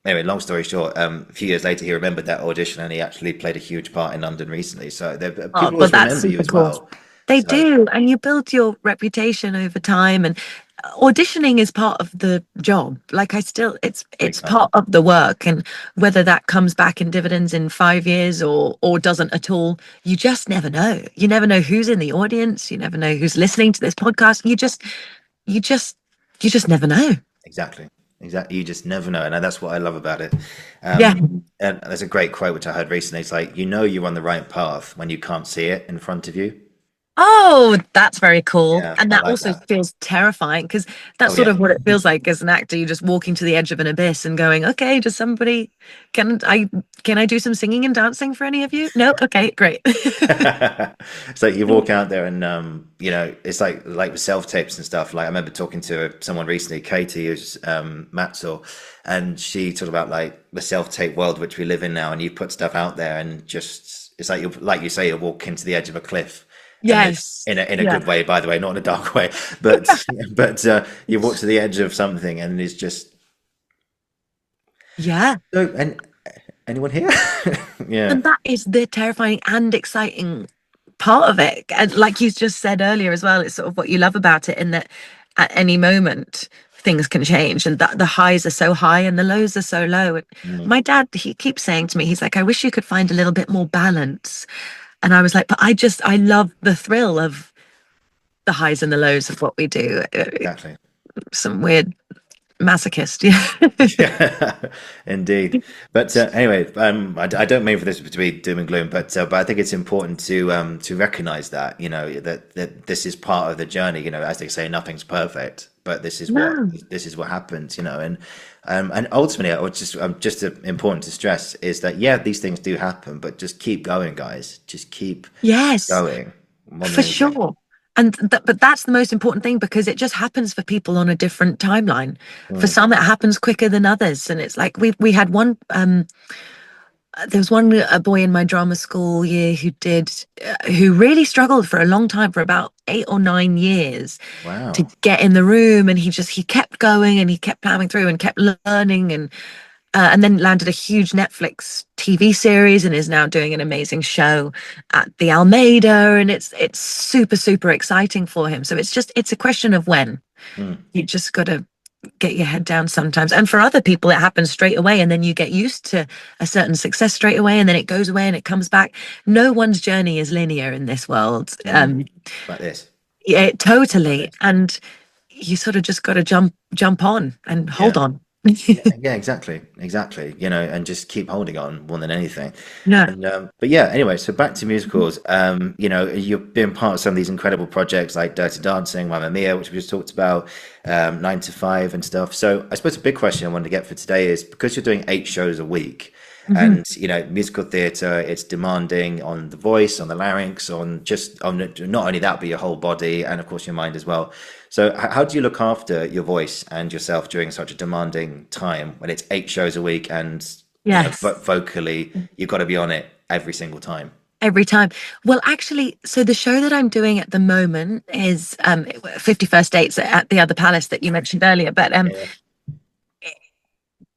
anyway, long story short, a few years later, he remembered that audition, and he actually played a huge part in London recently. So people always remember you as well. They do, and you build your reputation over time. And auditioning is part of the job. Like it's part of the work, and whether that comes back in dividends in 5 years or doesn't at all, you just never know. You never know who's in the audience. You never know who's listening to this podcast. You just never know. Exactly. You just never know. And that's what I love about it. And there's a great quote which I heard recently. It's like, you know, you're on the right path when you can't see it in front of you. Oh, that's very cool. Yeah, And I that like also that. feels terrifying because that's Oh sort yeah. of what it feels like as an actor. You're just walking to the edge of an abyss and going, okay, does somebody can I do some singing and dancing for any of you? No? Okay, great. So you walk out there and it's like with self tapes and stuff. Like I remember talking to someone recently, Katie, who's Matzel, and she talked about like the self tape world which we live in now, and you put stuff out there and just it's like you say, you walk into the edge of a cliff. And there's Yes. in a Yeah. good way, by the way, not in a dark way, but you walk to the edge of something and it's just Yeah. so. And anyone here? Yeah. And that is the terrifying and exciting part of it. And like you just said earlier as well, it's sort of what you love about it in that at any moment things can change and that the highs are so high and the lows are so low. And Mm, my dad, he keeps saying to me, he's like, I wish you could find a little bit more balance. And I was like, but I love the thrill of the highs and the lows of what we do. exactly. Some weird masochist. Yeah. Yeah, indeed. But anyway, I don't mean for this to be doom and gloom, but I think it's important to recognize that that this is part of the journey. As they say, nothing's perfect, but No. this is what happens. And ultimately, just important to stress is that yeah, these things do happen, but just keep going, guys. Just keep Yes. going more than For anything. sure. And but that's the most important thing because it just happens for people on a different timeline. For Mm, some, it happens quicker than others, and it's like we had one. There was one a boy in my drama school year who really struggled for a long time, for about 8 or 9 years, to wow. get in the room, and he kept going and he kept plowing through and kept learning and then landed a huge Netflix TV series and is now doing an amazing show at the Almeida, and it's super super exciting for him. So it's a question of when. Mm, You just got to get your head down sometimes. And for other people, it happens straight away, and then you get used to a certain success straight away, and then it goes away and it comes back. No one's journey is linear in this world. mm, like this. Yeah, Like totally. this. And you sort of just got to jump on and hold Yeah. on. Yeah, yeah, exactly. And just keep holding on more than anything. No. And but yeah, anyway, so back to musicals. You've been part of some of these incredible projects like Dirty Dancing, Mamma Mia, which we just talked about, 9 to 5 and stuff. So I suppose a big question I wanted to get for today is because you're doing 8 shows a week, Mhm. and musical theatre, it's demanding on the voice, on the larynx, on not only that, but your whole body, and of course your mind as well. So how do you look after your voice and yourself during such a demanding time when it's 8 shows a week and Yes. vocally you've got to be on it every single time? Every time. Well, actually, so the show that I'm doing at the moment is 51st Dates at the Other Palace that you mentioned earlier. But Yeah.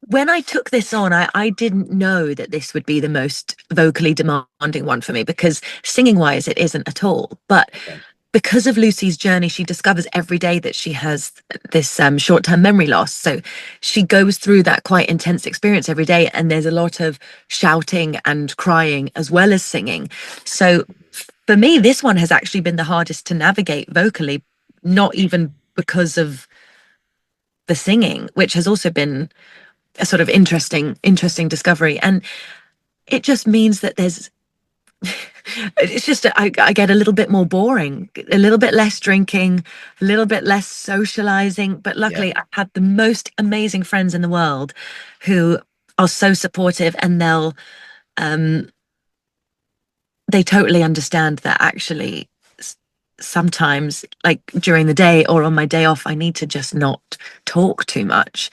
when I took this on, I didn't know that this would be the most vocally demanding one for me because singing wise, it isn't at all. But Okay. because of Lucy's journey, she discovers every day that she has this short-term memory loss. So she goes through that quite intense experience every day, and there's a lot of shouting and crying as well as singing. So for me, this one has actually been the hardest to navigate vocally, not even because of the singing, which has also been a sort of interesting discovery. And it just means that it's just I get a little bit more boring, a little bit less drinking, a little bit less socializing. But Yeah. luckily, I've had the most amazing friends in the world who are so supportive, and um, they totally understand that actually sometimes, like during the day or on my day off, I need to just not talk too much.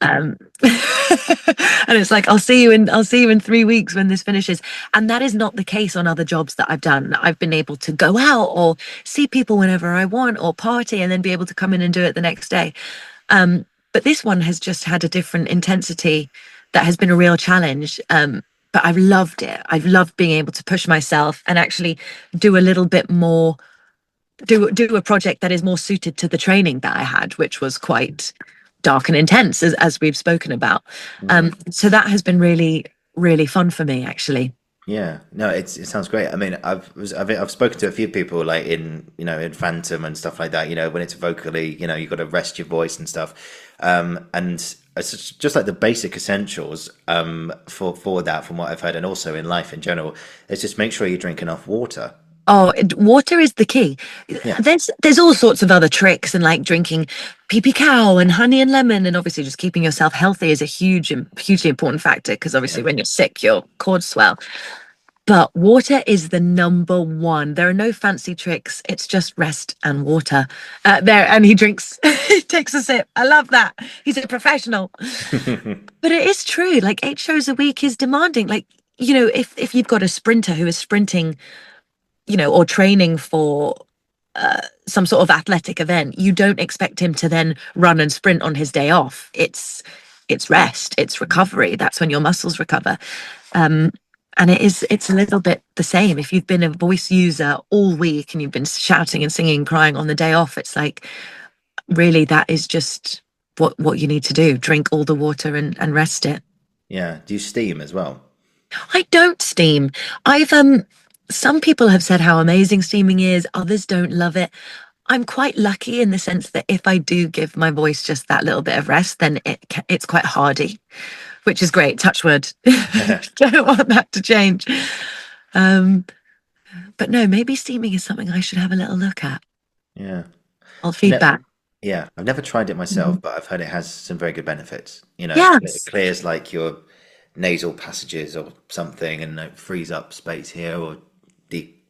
Um, and it's like I'll see you in 3 weeks when this finishes. And that is not the case on other jobs that I've done. I've been able to go out or see people whenever I want or party and then be able to come in and do it the next day. But this one has just had a different intensity that has been a real challenge. But I've loved it. I've loved being able to push myself and actually do a little bit more, do a project that is more suited to the training that I had, which was quite dark and intense, as we've spoken about. Mhm. So that has been really, really fun for me, actually. Yeah, no, it sounds great. I mean, I've spoken to a few people like in Phantom and stuff like that. When it's vocally, you got to rest your voice and stuff, and it's just like the basic essentials for that, from what I've heard, and also in life in general, is just make sure you drink enough water. Water is the key. Yeah. There's all sorts of other tricks, and like drinking pee cow and honey and lemon, and obviously just keeping yourself healthy is a hugely important factor, because obviously Yeah. when you're sick, your cords swell. But water is the number one. There are no fancy tricks. It's just rest and water. There, and he drinks, he takes a sip. I love that. He's a professional. But it is true. Like 8 shows a week is demanding. Like, if you've got a sprinter who is sprinting, or training for some sort of athletic event, you don't expect him to then run and sprint on his day off. It's rest, it's recovery. That's when your muscles recover. And it's a little bit the same. If you've been a voice user all week and you've been shouting and singing and crying on the day off, it's like, really, that is just what you need to do. Drink all the water and rest it. Yeah. Do you steam as well? I don't steam. I've some people have said how amazing steaming is, others don't love it. I'm quite lucky in the sense that if I do give my voice just that little bit of rest, then it's quite hardy, which is great. Touch wood. Don't want that to change. But no, maybe steaming is something I should have a little look at. Yeah. I'll feedback. Yeah. I've never tried it myself, but I've heard it has some very good benefits. It Yes. clears like your nasal passages or something, and it frees up space here, or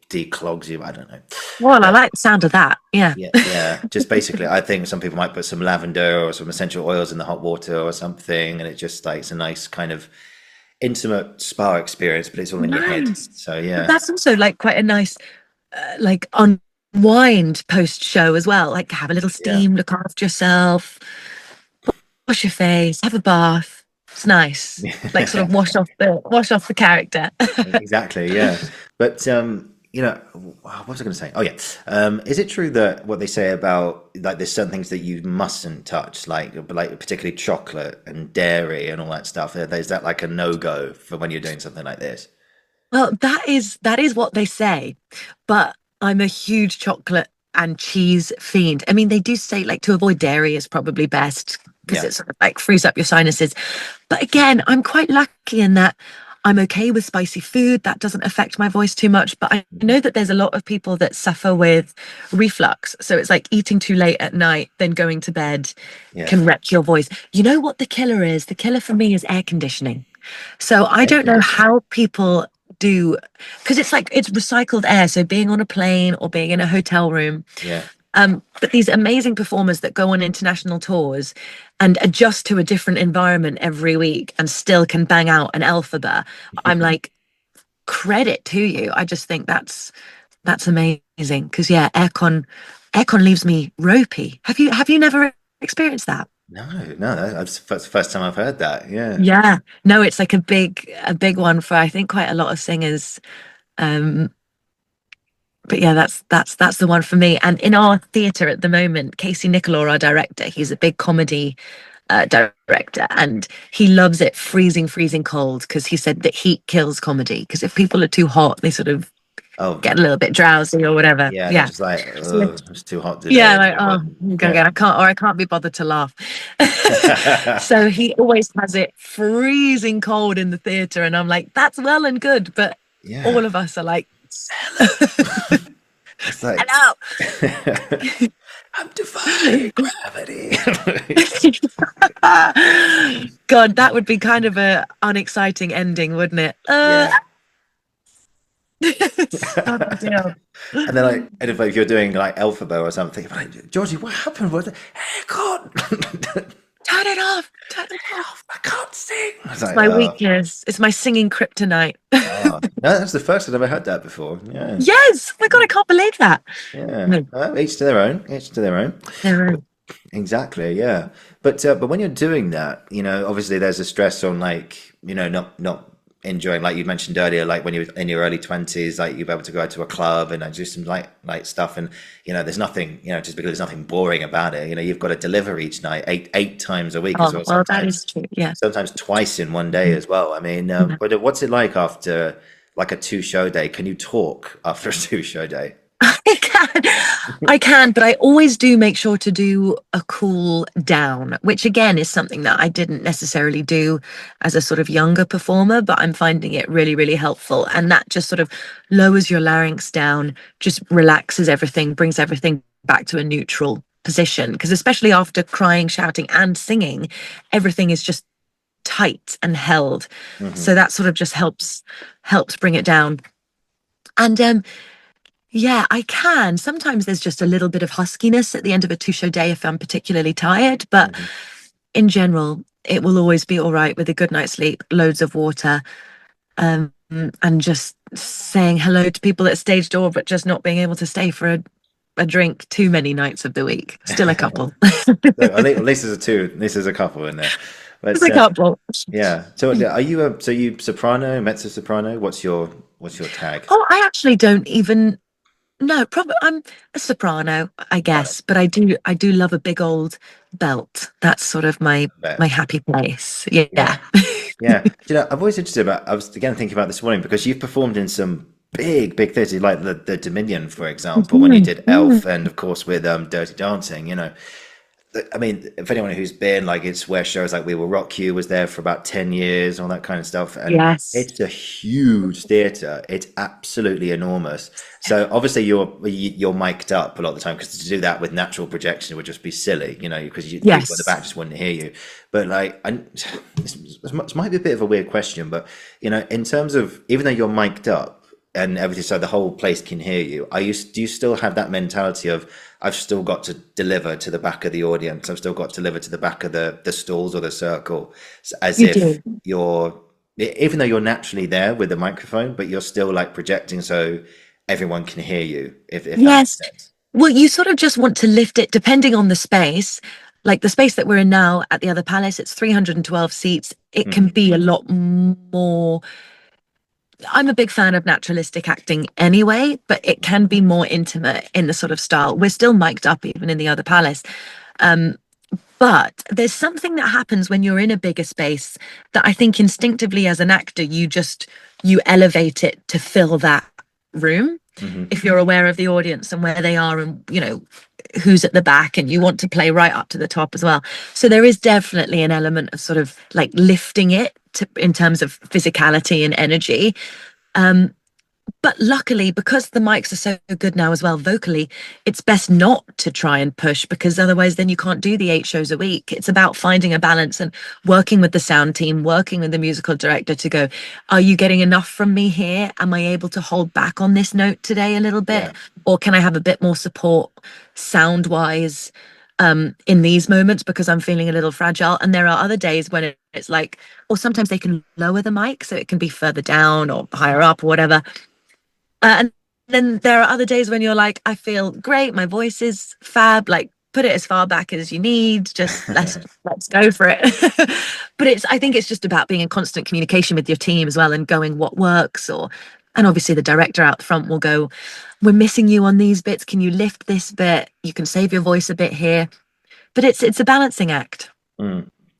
declogs you. I don't know. Well, I like the sound of that. Yeah. Yeah. Just basically, I think some people might put some lavender or some essential oils in the hot water or something, and it just like it's a nice kind of intimate spa experience, but it's all in your head. Nice. So But yeah, that's also like quite a nice, like unwind post show as well. Like have a little yeah, steam, look after yourself, wash your face, have a bath. It's nice. Like sort of wash off the character. exactly. Yeah, but what was I going to say? Oh yeah, is it true that what they say about like there's certain things that you mustn't touch, like particularly chocolate and dairy and all that stuff? Is that like a no go for when you're doing something like this? Well, that is what they say, but I'm a huge chocolate and cheese fiend. I mean, they do say like to avoid dairy is probably best because Yeah. it sort of like frees up your sinuses. But again, I'm quite lucky in that I'm okay with spicy food. That doesn't affect my voice too much. But I know that there's a lot of people that suffer with reflux. So it's like eating too late at night, then going to bed Yeah. can wreck your voice. You know what the killer is? The killer for me is air conditioning. So I don't know how people do, because it's like it's recycled air. So being on a plane or being in a hotel room. Yeah. But these amazing performers that go on international tours and adjust to a different environment every week and still can bang out an alphabet, I'm like, credit to you. I just think that's amazing. Because yeah, aircon leaves me ropey. Have you never experienced that? No, that's the first time I've heard that. Yeah. Yeah, no, it's like a big one for I think quite a lot of singers. Um, but yeah, that's the one for me. And in our theatre at the moment, Casey Nicola, our director, he's a big comedy director, and he loves it freezing cold, because he said that heat kills comedy. Because if people are too hot, they sort of Oh, get a little bit drowsy or whatever. yeah. Yeah. Just like, So, it's too hot today. yeah, like, oh, I'm gonna Yeah. I can't be bothered to laugh. So he always has it freezing cold in the theatre, and I'm like, that's well and good, but Yeah. all of us are like, It's like, hello. I'm defying gravity. God, that would be kind of a unexciting ending, wouldn't it? Yeah. Oh, dear. And then like, and if you're doing like Elphaba or something, I'm like, Georgie, what happened? What? Aircon. Turn it off. Turn it off. I can't sing. I was It's like, my oh, weakness. It's my singing kryptonite. oh. No, that's the first I've ever heard that before. Yeah. Yes. Oh my God, I can't believe that. Yeah. No, Each to their own. Each to their own. they're Exactly, yeah. But when you're doing that, obviously there's a stress on like, not enjoying, like you mentioned earlier, like when you're in your early 20s, like you'll be able to go to a club and do some light stuff, and there's nothing, just because there's nothing boring about it. You've got to deliver each night eight times a week as well, well, that sometimes is true. Yeah. sometimes twice in one day as well. I mean, but what's it like after like a 2 show day? Can you talk after a 2 show day? I can, but I always do make sure to do a cool down, which again is something that I didn't necessarily do as a sort of younger performer, but I'm finding it really, really helpful. And that just sort of lowers your larynx down, just relaxes everything, brings everything back to a neutral position. Because especially after crying, shouting, and singing, everything is just tight and held. So that sort of just helps bring it down. And yeah, I can. Sometimes there's just a little bit of huskiness at the end of a two-show day if I'm particularly tired, but in general, it will always be all right with a good night's sleep, loads of water, and just saying hello to people at stage door, but just not being able to stay for a drink too many nights of the week. Still a couple. At least there's a two. At least there's a couple in there. But, There's a couple. yeah. So are you so you soprano, mezzo soprano? What's your tag? Oh, I actually don't even know. Probably I'm a soprano, I guess, but I do love a big old belt. That's sort of my happy place. Yeah. Yeah. I'm always interested about. I was again thinking about this morning because you've performed in some big theaters like the Dominion, for example, when you did Elf, and of course with Dirty Dancing. I mean, if anyone who's been, like, it's where shows like We Will Rock You was there for about 10 years, all that kind of stuff. And Yes. it's a huge theatre. It's absolutely enormous. So obviously you're mic'd up a lot of the time, because to do that with natural projection would just be silly, because people at the back just wouldn't hear you. But like, this might be a bit of a weird question, but in terms of, even though you're mic'd up and everything, so the whole place can hear you, do you still have that mentality of, I've still got to deliver to the back of the audience, I've still got to deliver to the back of the stalls or the circle, as if you're, even though you're naturally there with the microphone, but you're still like projecting so everyone can hear you, if that makes sense. Well, you sort of just want to lift it depending on the space. Like the space that we're in now at the other palace, it's 312 seats. It can be a lot more. I'm a big fan of naturalistic acting anyway, but it can be more intimate in the sort of style. We're still mic'd up even in the other palace. But there's something that happens when you're in a bigger space that I think instinctively as an actor, you elevate it to fill that room. If you're aware of the audience and where they are and, who's at the back, and you want to play right up to the top as well. So there is definitely an element of sort of like lifting it in terms of physicality and energy. But luckily, because the mics are so good now as well, vocally, it's best not to try and push, because otherwise then you can't do the 8 shows a week. It's about finding a balance and working with the sound team, working with the musical director to go, are you getting enough from me here? Am I able to hold back on this note today a little bit? Or can I have a bit more support sound wise in these moments, because I'm feeling a little fragile? And there are other days when it's like, or sometimes they can lower the mic so it can be further down or higher up or whatever. And then there are other days when you're like, I feel great, my voice is fab, like put it as far back as you need, just let's go for it. But I think it's just about being in constant communication with your team as well, and going what works, and obviously the director out the front will go, we're missing you on these bits, can you lift this bit, you can save your voice a bit here. But it's a balancing act.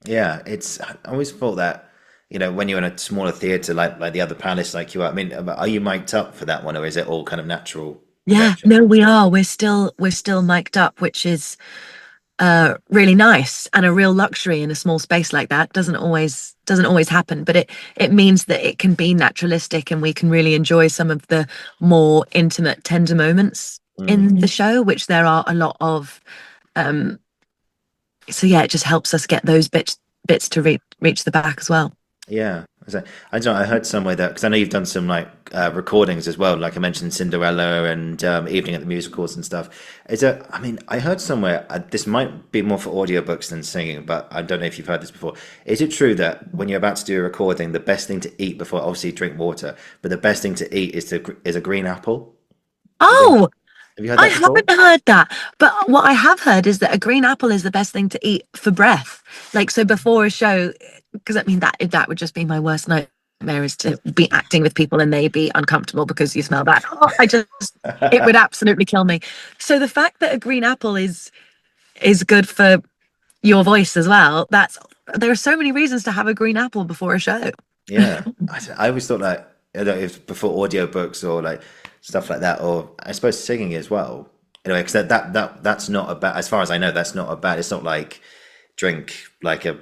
Yeah, I always thought that, when you're in a smaller theatre like the other palace, like you are, I mean, are you mic'd up for that one, or is it all kind of natural? Yeah, no, we are. We're still mic'd up, which is really nice and a real luxury in a small space like that. Doesn't always happen, but it means that it can be naturalistic, and we can really enjoy some of the more intimate, tender moments in the show, which there are a lot of. So yeah, it just helps us get those bits to reach the back as well. Yeah, I don't know. I heard somewhere that, because I know you've done some like recordings as well, like I mentioned Cinderella and Evening at the Musicals and stuff. I mean, I heard somewhere, this might be more for audiobooks than singing, but I don't know if you've heard this before. Is it true that when you're about to do a recording, the best thing to eat before, obviously drink water, but the best thing to eat is a green apple? Oh, have you heard that before? haven't heard that, but what I have heard is that a green apple is the best thing to eat for breath. Like, so before a show, because I mean that would just be my worst nightmare, is to be acting with people and they be uncomfortable because you smell bad. It would absolutely kill me. So the fact that a green apple is good for your voice as well, there are so many reasons to have a green apple before a show. Yeah, I always thought that, if before audiobooks or like stuff like that, or I suppose singing as well. Anyway, because that's not a bad, as far as I know, that's not a bad. It's not like drink like a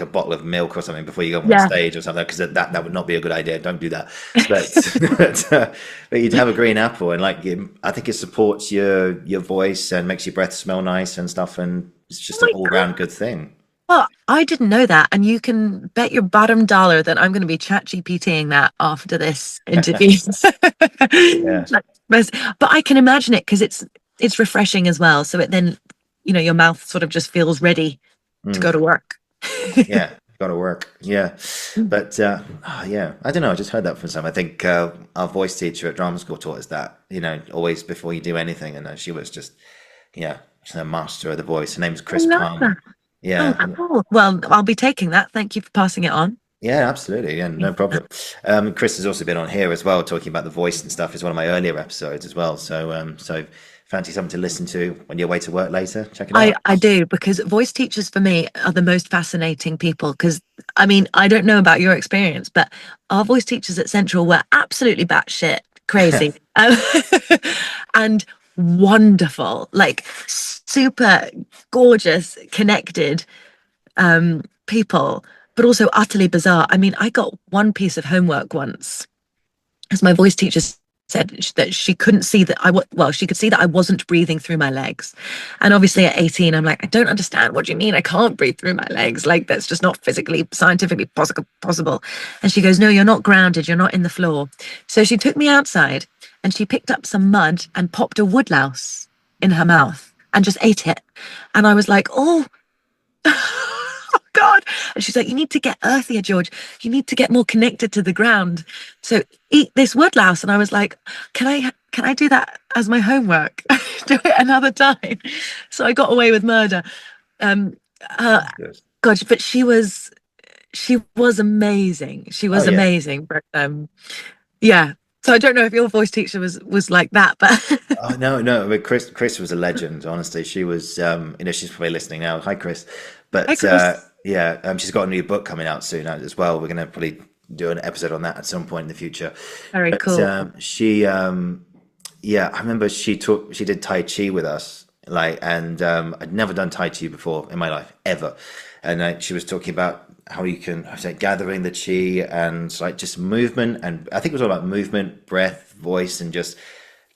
bottle of milk or something before you go on Yeah. stage or something, because that would not be a good idea. Don't do that. But but you'd have a green apple, and like I think it supports your voice and makes your breath smell nice and stuff, and it's Oh just an my all God. round good thing. Well, I didn't know that, and you can bet your bottom dollar that I'm going to be chat GPTing that after this interview. Yeah. Like, but I can imagine it because it's refreshing as well. So it then, your mouth sort of just feels ready to go Mm. to work. Yeah, got to work. Yeah, but yeah, I don't know. I just heard that from some. I think our voice teacher at drama school taught us that. Always before you do anything, and she was just yeah, she's a master of the voice. Her name's I Chris love Palmer. that. Oh, Yeah, cool. Well, I'll be taking that. Thank you for passing it on. yeah, absolutely. Yeah, no problem. Chris has also been on here as well, talking about the voice and stuff. It's one of my earlier episodes as well. So fancy something to listen to when you're away to work later. Check it out. I do, because voice teachers for me are the most fascinating people. Because I mean, I don't know about your experience, but our voice teachers at Central were absolutely batshit crazy, and wonderful, like super gorgeous, connected people, but also utterly bizarre. I mean, I got one piece of homework once, as my voice teacher said that she couldn't see that well, she could see that I wasn't breathing through my legs. And obviously at 18, I'm like, I don't understand. What do you mean I can't breathe through my legs? Like, that's just not physically, scientifically possible. And she goes, no, you're not grounded. You're not in the floor. So she took me outside and she picked up some mud and popped a woodlouse in her mouth and just ate it. And I was like, oh, oh God. And she's like, you need to get earthier, George. You need to get more connected to the ground. So eat this woodlouse. And I was like, can I do that as my homework? Do it another time. So I got away with murder. Um Yes. God, but she was amazing. She Oh was yeah. amazing. But yeah. So I don't know if your voice teacher was like that, but Oh no, no. I mean, Chris was a legend. Honestly, she was. She's probably listening now. Hi, Chris. hi But Chris. yeah, she's got a new book coming out soon as well. We're gonna probably do an episode on that at some point in the future. Very But cool. she, yeah, I remember she did Tai Chi with us, like, and I'd never done Tai Chi before in my life ever, and she was talking about how you can, I say, gathering the chi and like just movement, and I think it was all about movement, breath, voice, and just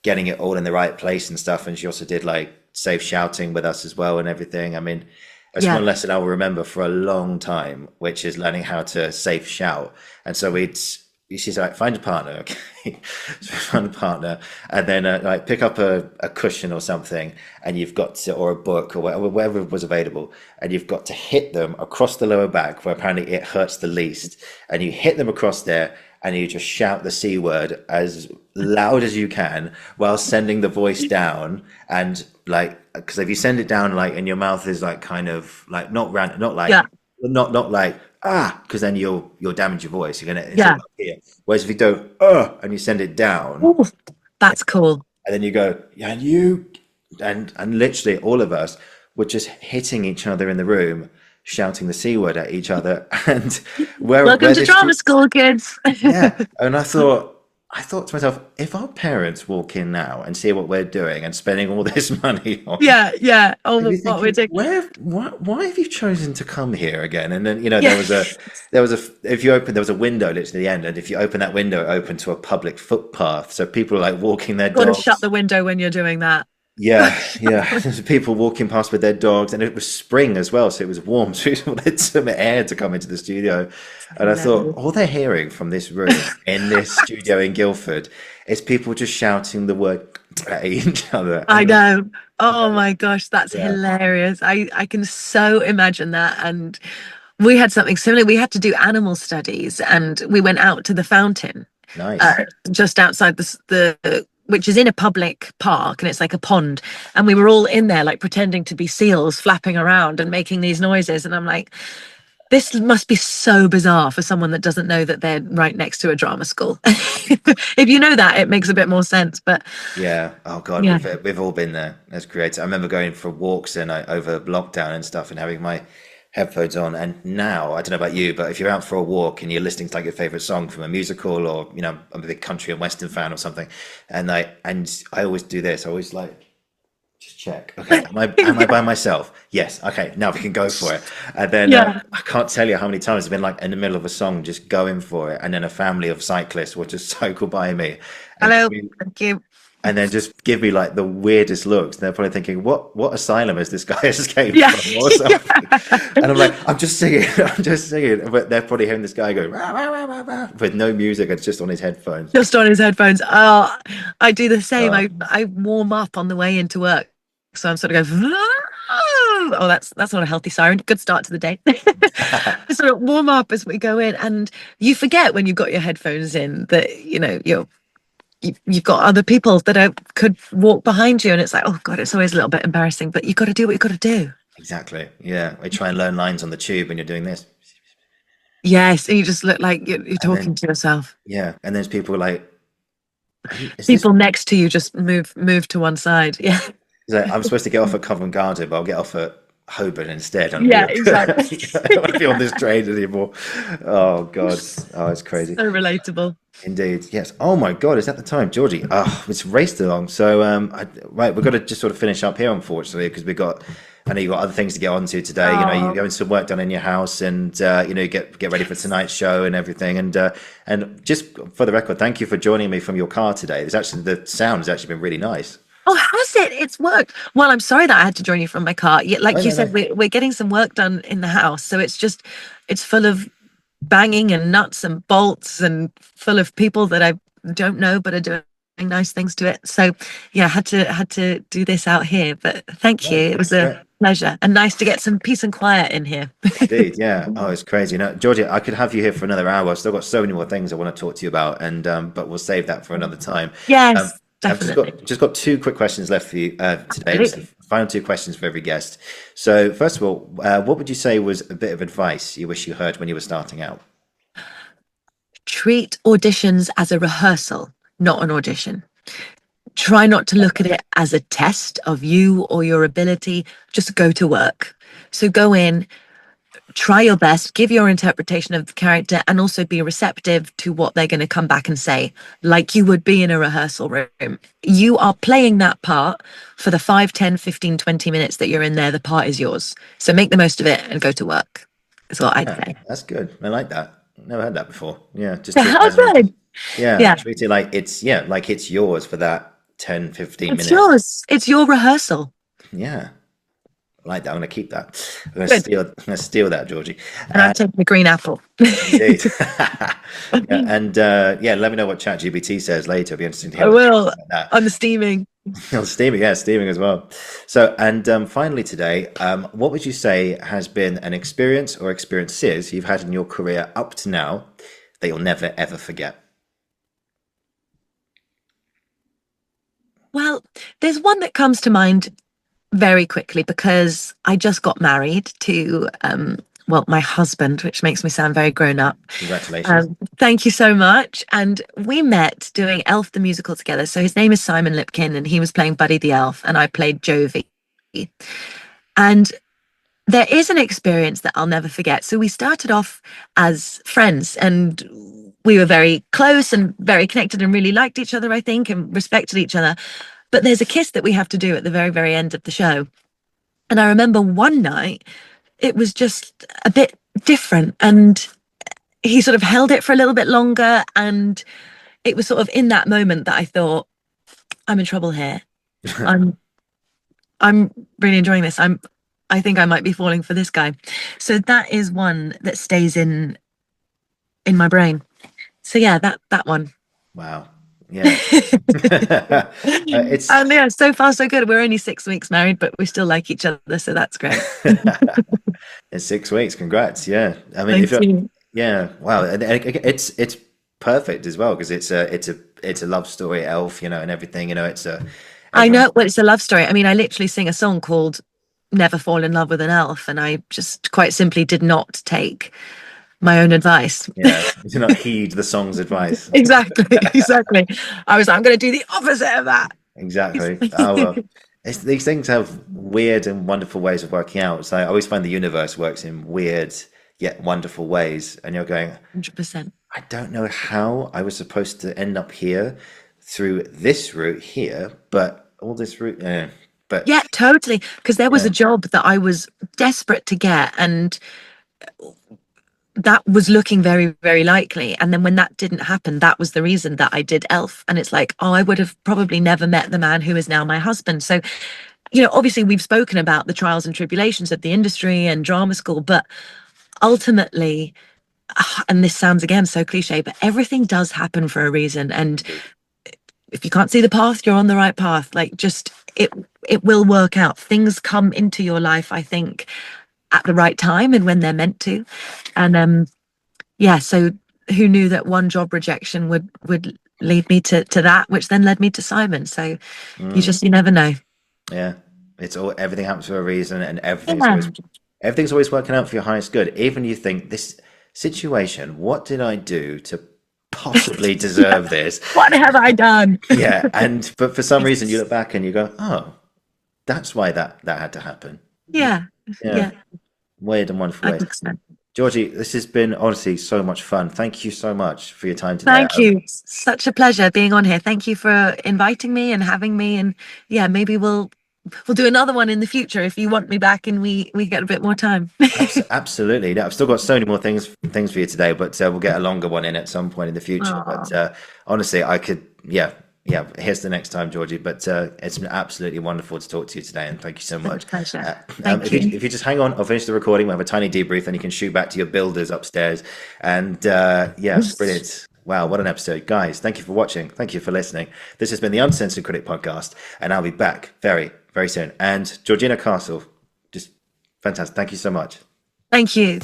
getting it all in the right place and stuff. And she also did like safe shouting with us as well and everything. I mean, it's Yeah. one lesson I'll remember for a long time, which is learning how to safe shout. And so she's like, find a partner, okay? So find a partner, and then like pick up a cushion or something, and you've got to, or a book or whatever was available, and you've got to hit them across the lower back where apparently it hurts the least, and you hit them across there, and you just shout the C word as loud as you can while sending the voice down. And like, because if you send it down like, and your mouth is like kind of like not round, not like Yeah. not like because then you'll damage your voice. You're gonna, it's all Yeah. up here. Whereas if you go and you send it down, Ooh, that's cool. and then you go, yeah, and you, and literally all of us were just hitting each other in the room, shouting the C word at each other, and Welcome where to this drama school, kids. yeah, and I thought to myself, if our parents walk in now and see what we're doing and spending all this money on, Yeah, yeah. they'd Oh, be what we're thinking, doing. why have you chosen to come here again? And then Yeah. if you open, there was a window literally at the end, and if you open that window, it opened to a public footpath, so people are like walking their Got to shut dogs. the window when you're doing that. Yeah, yeah. There's people walking past with their dogs, and it was spring as well, so it was warm. So we wanted some air to come into the studio, and I thought Hilarious. all they're hearing from this room in this studio in Guildford is people just shouting the word at each other. I And know. Oh my gosh, that's yeah, hilarious. I can so imagine that. And we had something similar. We had to do animal studies, and we went out to the fountain nice. just outside the which is in a public park, and it's like a pond, and we were all in there like pretending to be seals flapping around and making these noises, and I'm like, this must be so bizarre for someone that doesn't know that they're right next to a drama school. If you know that, it makes a bit more sense, but Yeah. Oh God, yeah. we've all been there as creators. I remember going for walks and over lockdown and stuff, and having my headphones on. And now, I don't know about you, but if you're out for a walk and you're listening to like your favorite song from a musical, or I'm a big country and western fan or something, and I always do this. I always like just check. Okay, am I by myself? Yes. Okay, now we can go for it. And then Yeah. I can't tell you how many times I've been like in the middle of a song, just going for it, and then a family of cyclists will just cycle by me. And Hello. Thank you. and then just give me like the weirdest looks. They're probably thinking, what asylum has this guy escaped Yeah. from or something? And I'm like, I'm just singing, I'm just singing. But they're probably hearing this guy go rah, rah, rah, rah, rah, with no music. It's just on his headphones. Just on his headphones. Oh, I do the same. Oh, I warm up on the way into work. So I'm sort of going, oh, that's not a healthy siren. Good start to the day. I sort of warm up as we go in, and you forget when you've got your headphones in that you've got other people that could walk behind you, and it's like, oh god, it's always a little bit embarrassing, but you've got to do what you've got to do. exactly. Yeah. I try and learn lines on the tube when you're doing this. Yes, and you just look like you're And talking then, to yourself. yeah. And there's people like, is this? People next to you just move to one side. Yeah. Like, I'm supposed to get off at Covent Garden, but I'll get off at Holborn instead. Yeah, exactly. I don't want to be on this train anymore. Oh God. Oh, it's crazy. So relatable. Indeed, yes. Oh my God, is that the time, Georgie? Oh, it's raced along. So, right, we've got to just sort of finish up here, unfortunately, because I know you've got other things to get onto today. You're having some work done in your house, and get ready for tonight's show and everything. And just for the record, thank you for joining me from your car today. The sound has actually been really nice. Oh, has it? It's worked. Well, I'm sorry that I had to join you from my car. Yeah, like Oh, you no, said, no. we're getting some work done in the house, so it's full of banging and nuts and bolts, and full of people that I don't know but are doing nice things to it. So yeah, had to do this out here. But thank you. Yeah, It was great. a pleasure, and nice to get some peace and quiet in here. Indeed, yeah. Oh, it's crazy. Georgia, I could have you here for another hour. I've still got so many more things I want to talk to you about, and but we'll save that for another time. Um, Yes, I've definitely. just got two quick questions left for you today. Just the Absolutely. final two questions for every guest. So, first of all, what would you say was a bit of advice you wish you heard when you were starting out? Treat auditions as a rehearsal, not an audition. Try not to look at it as a test of you or your ability. Just go to work. So go in, try your best, give your interpretation of the character, and also be receptive to what they're going to come back and say, like you would be in a rehearsal room. You are playing that part for the 5, 10, 15, 20 minutes that you're in there. The part is yours. So make the most of it and go to work. That's what I'd Yeah, say. that's good. I like that. Never heard that before. Yeah, just treat it Oh, as a, good. yeah, Yeah, treat it like it's yours for that 10, 15 it's minutes. yours. It's your rehearsal. Yeah, I like that. I'm going to keep that. Good. I'm gonna steal that, Georgie. And I'm taking the green apple. Indeed. Yeah, and let me know what ChatGPT says later. It'll be interesting to I hear what will. that. I'm steaming. Oh, steaming, yeah, steaming as well. So, and finally today, what would you say has been an experience or experiences you've had in your career up to now that you'll never ever forget? Well, there's one that comes to mind very quickly because I just got married to my husband, which makes me sound very grown up. Congratulations. Thank you so much. And we met doing Elf the musical together. So his name is Simon Lipkin, and he was playing Buddy the Elf, and I played Jovi. And there is an experience that I'll never forget. So we started off as friends, and we were very close and very connected and really liked each other, I think, and respected each other. But there's a kiss that we have to do at the very, very end of the show. And I remember one night, it was just a bit different. And he sort of held it for a little bit longer. And it was sort of in that moment that I thought, I'm in trouble here. I'm really enjoying this. I think I might be falling for this guy. So that is one that stays in my brain. So yeah, that one. Wow. Yeah. It's And yeah, so far so good. We're only 6 weeks married, but we still like each other, so that's great. it's 6 weeks. Congrats. Yeah. I mean, if Thank you're, you. yeah, wow. And it's perfect as well because it's a love story, Elf, and everything. It's I everyone. know, well, it's a love story. I mean, I literally sing a song called Never Fall in Love with an Elf, and I just quite simply did not take my own advice. Yeah, do not heed the song's advice. Exactly. I was like, I'm going to do the opposite of that. Exactly. Oh well, these things have weird and wonderful ways of working out. So I always find the universe works in weird yet wonderful ways, and you're going, 100%. I don't know how I was supposed to end up here through this route here, but all this route, but Yeah, totally. Because there was yeah, a job that I was desperate to get, and that was looking very, very likely. And then when that didn't happen, that was the reason that I did Elf. And it's like, oh, I would have probably never met the man who is now my husband. So, obviously we've spoken about the trials and tribulations of the industry and drama school, but ultimately, and this sounds again so cliche, but everything does happen for a reason. And if you can't see the path, you're on the right path. Like, just it will work out. Things come into your life, I think, at the right time and when they're meant to. And yeah, so who knew that one job rejection would lead me to that, which then led me to Simon. So you never know. yeah, it's all everything happens for a reason, and Yeah. everything's always working out for your highest good. Even you think this situation, what did I do to possibly deserve this? What have I done? Yeah, and but for some reason you look back and you go, oh, that's why that had to happen. Yeah. Yeah, Yeah. weird and wonderful I ways. think so. Georgie, this has been honestly so much fun. Thank you so much for your time today. Thank you. Such a pleasure being on here. Thank you for inviting me and having me. And yeah, maybe we'll do another one in the future if you want me back and we get a bit more time. Absolutely. No, I've still got so many more things for you today, but we'll get a longer one in at some point in the future. Aw. But honestly, I could, yeah. Here's the next time, Georgie. But it's been absolutely wonderful to talk to you today, and thank you so much. Pleasure. Thank You, you. if you just hang on, I'll finish the recording. We'll have a tiny debrief, then you can shoot back to your builders upstairs. And yeah, brilliant. Wow, what an episode. Guys, thank you for watching. Thank you for listening. This has been the Uncensored Critic podcast, and I'll be back very, very soon. And Georgina Castle, just fantastic. Thank you so much. Thank you.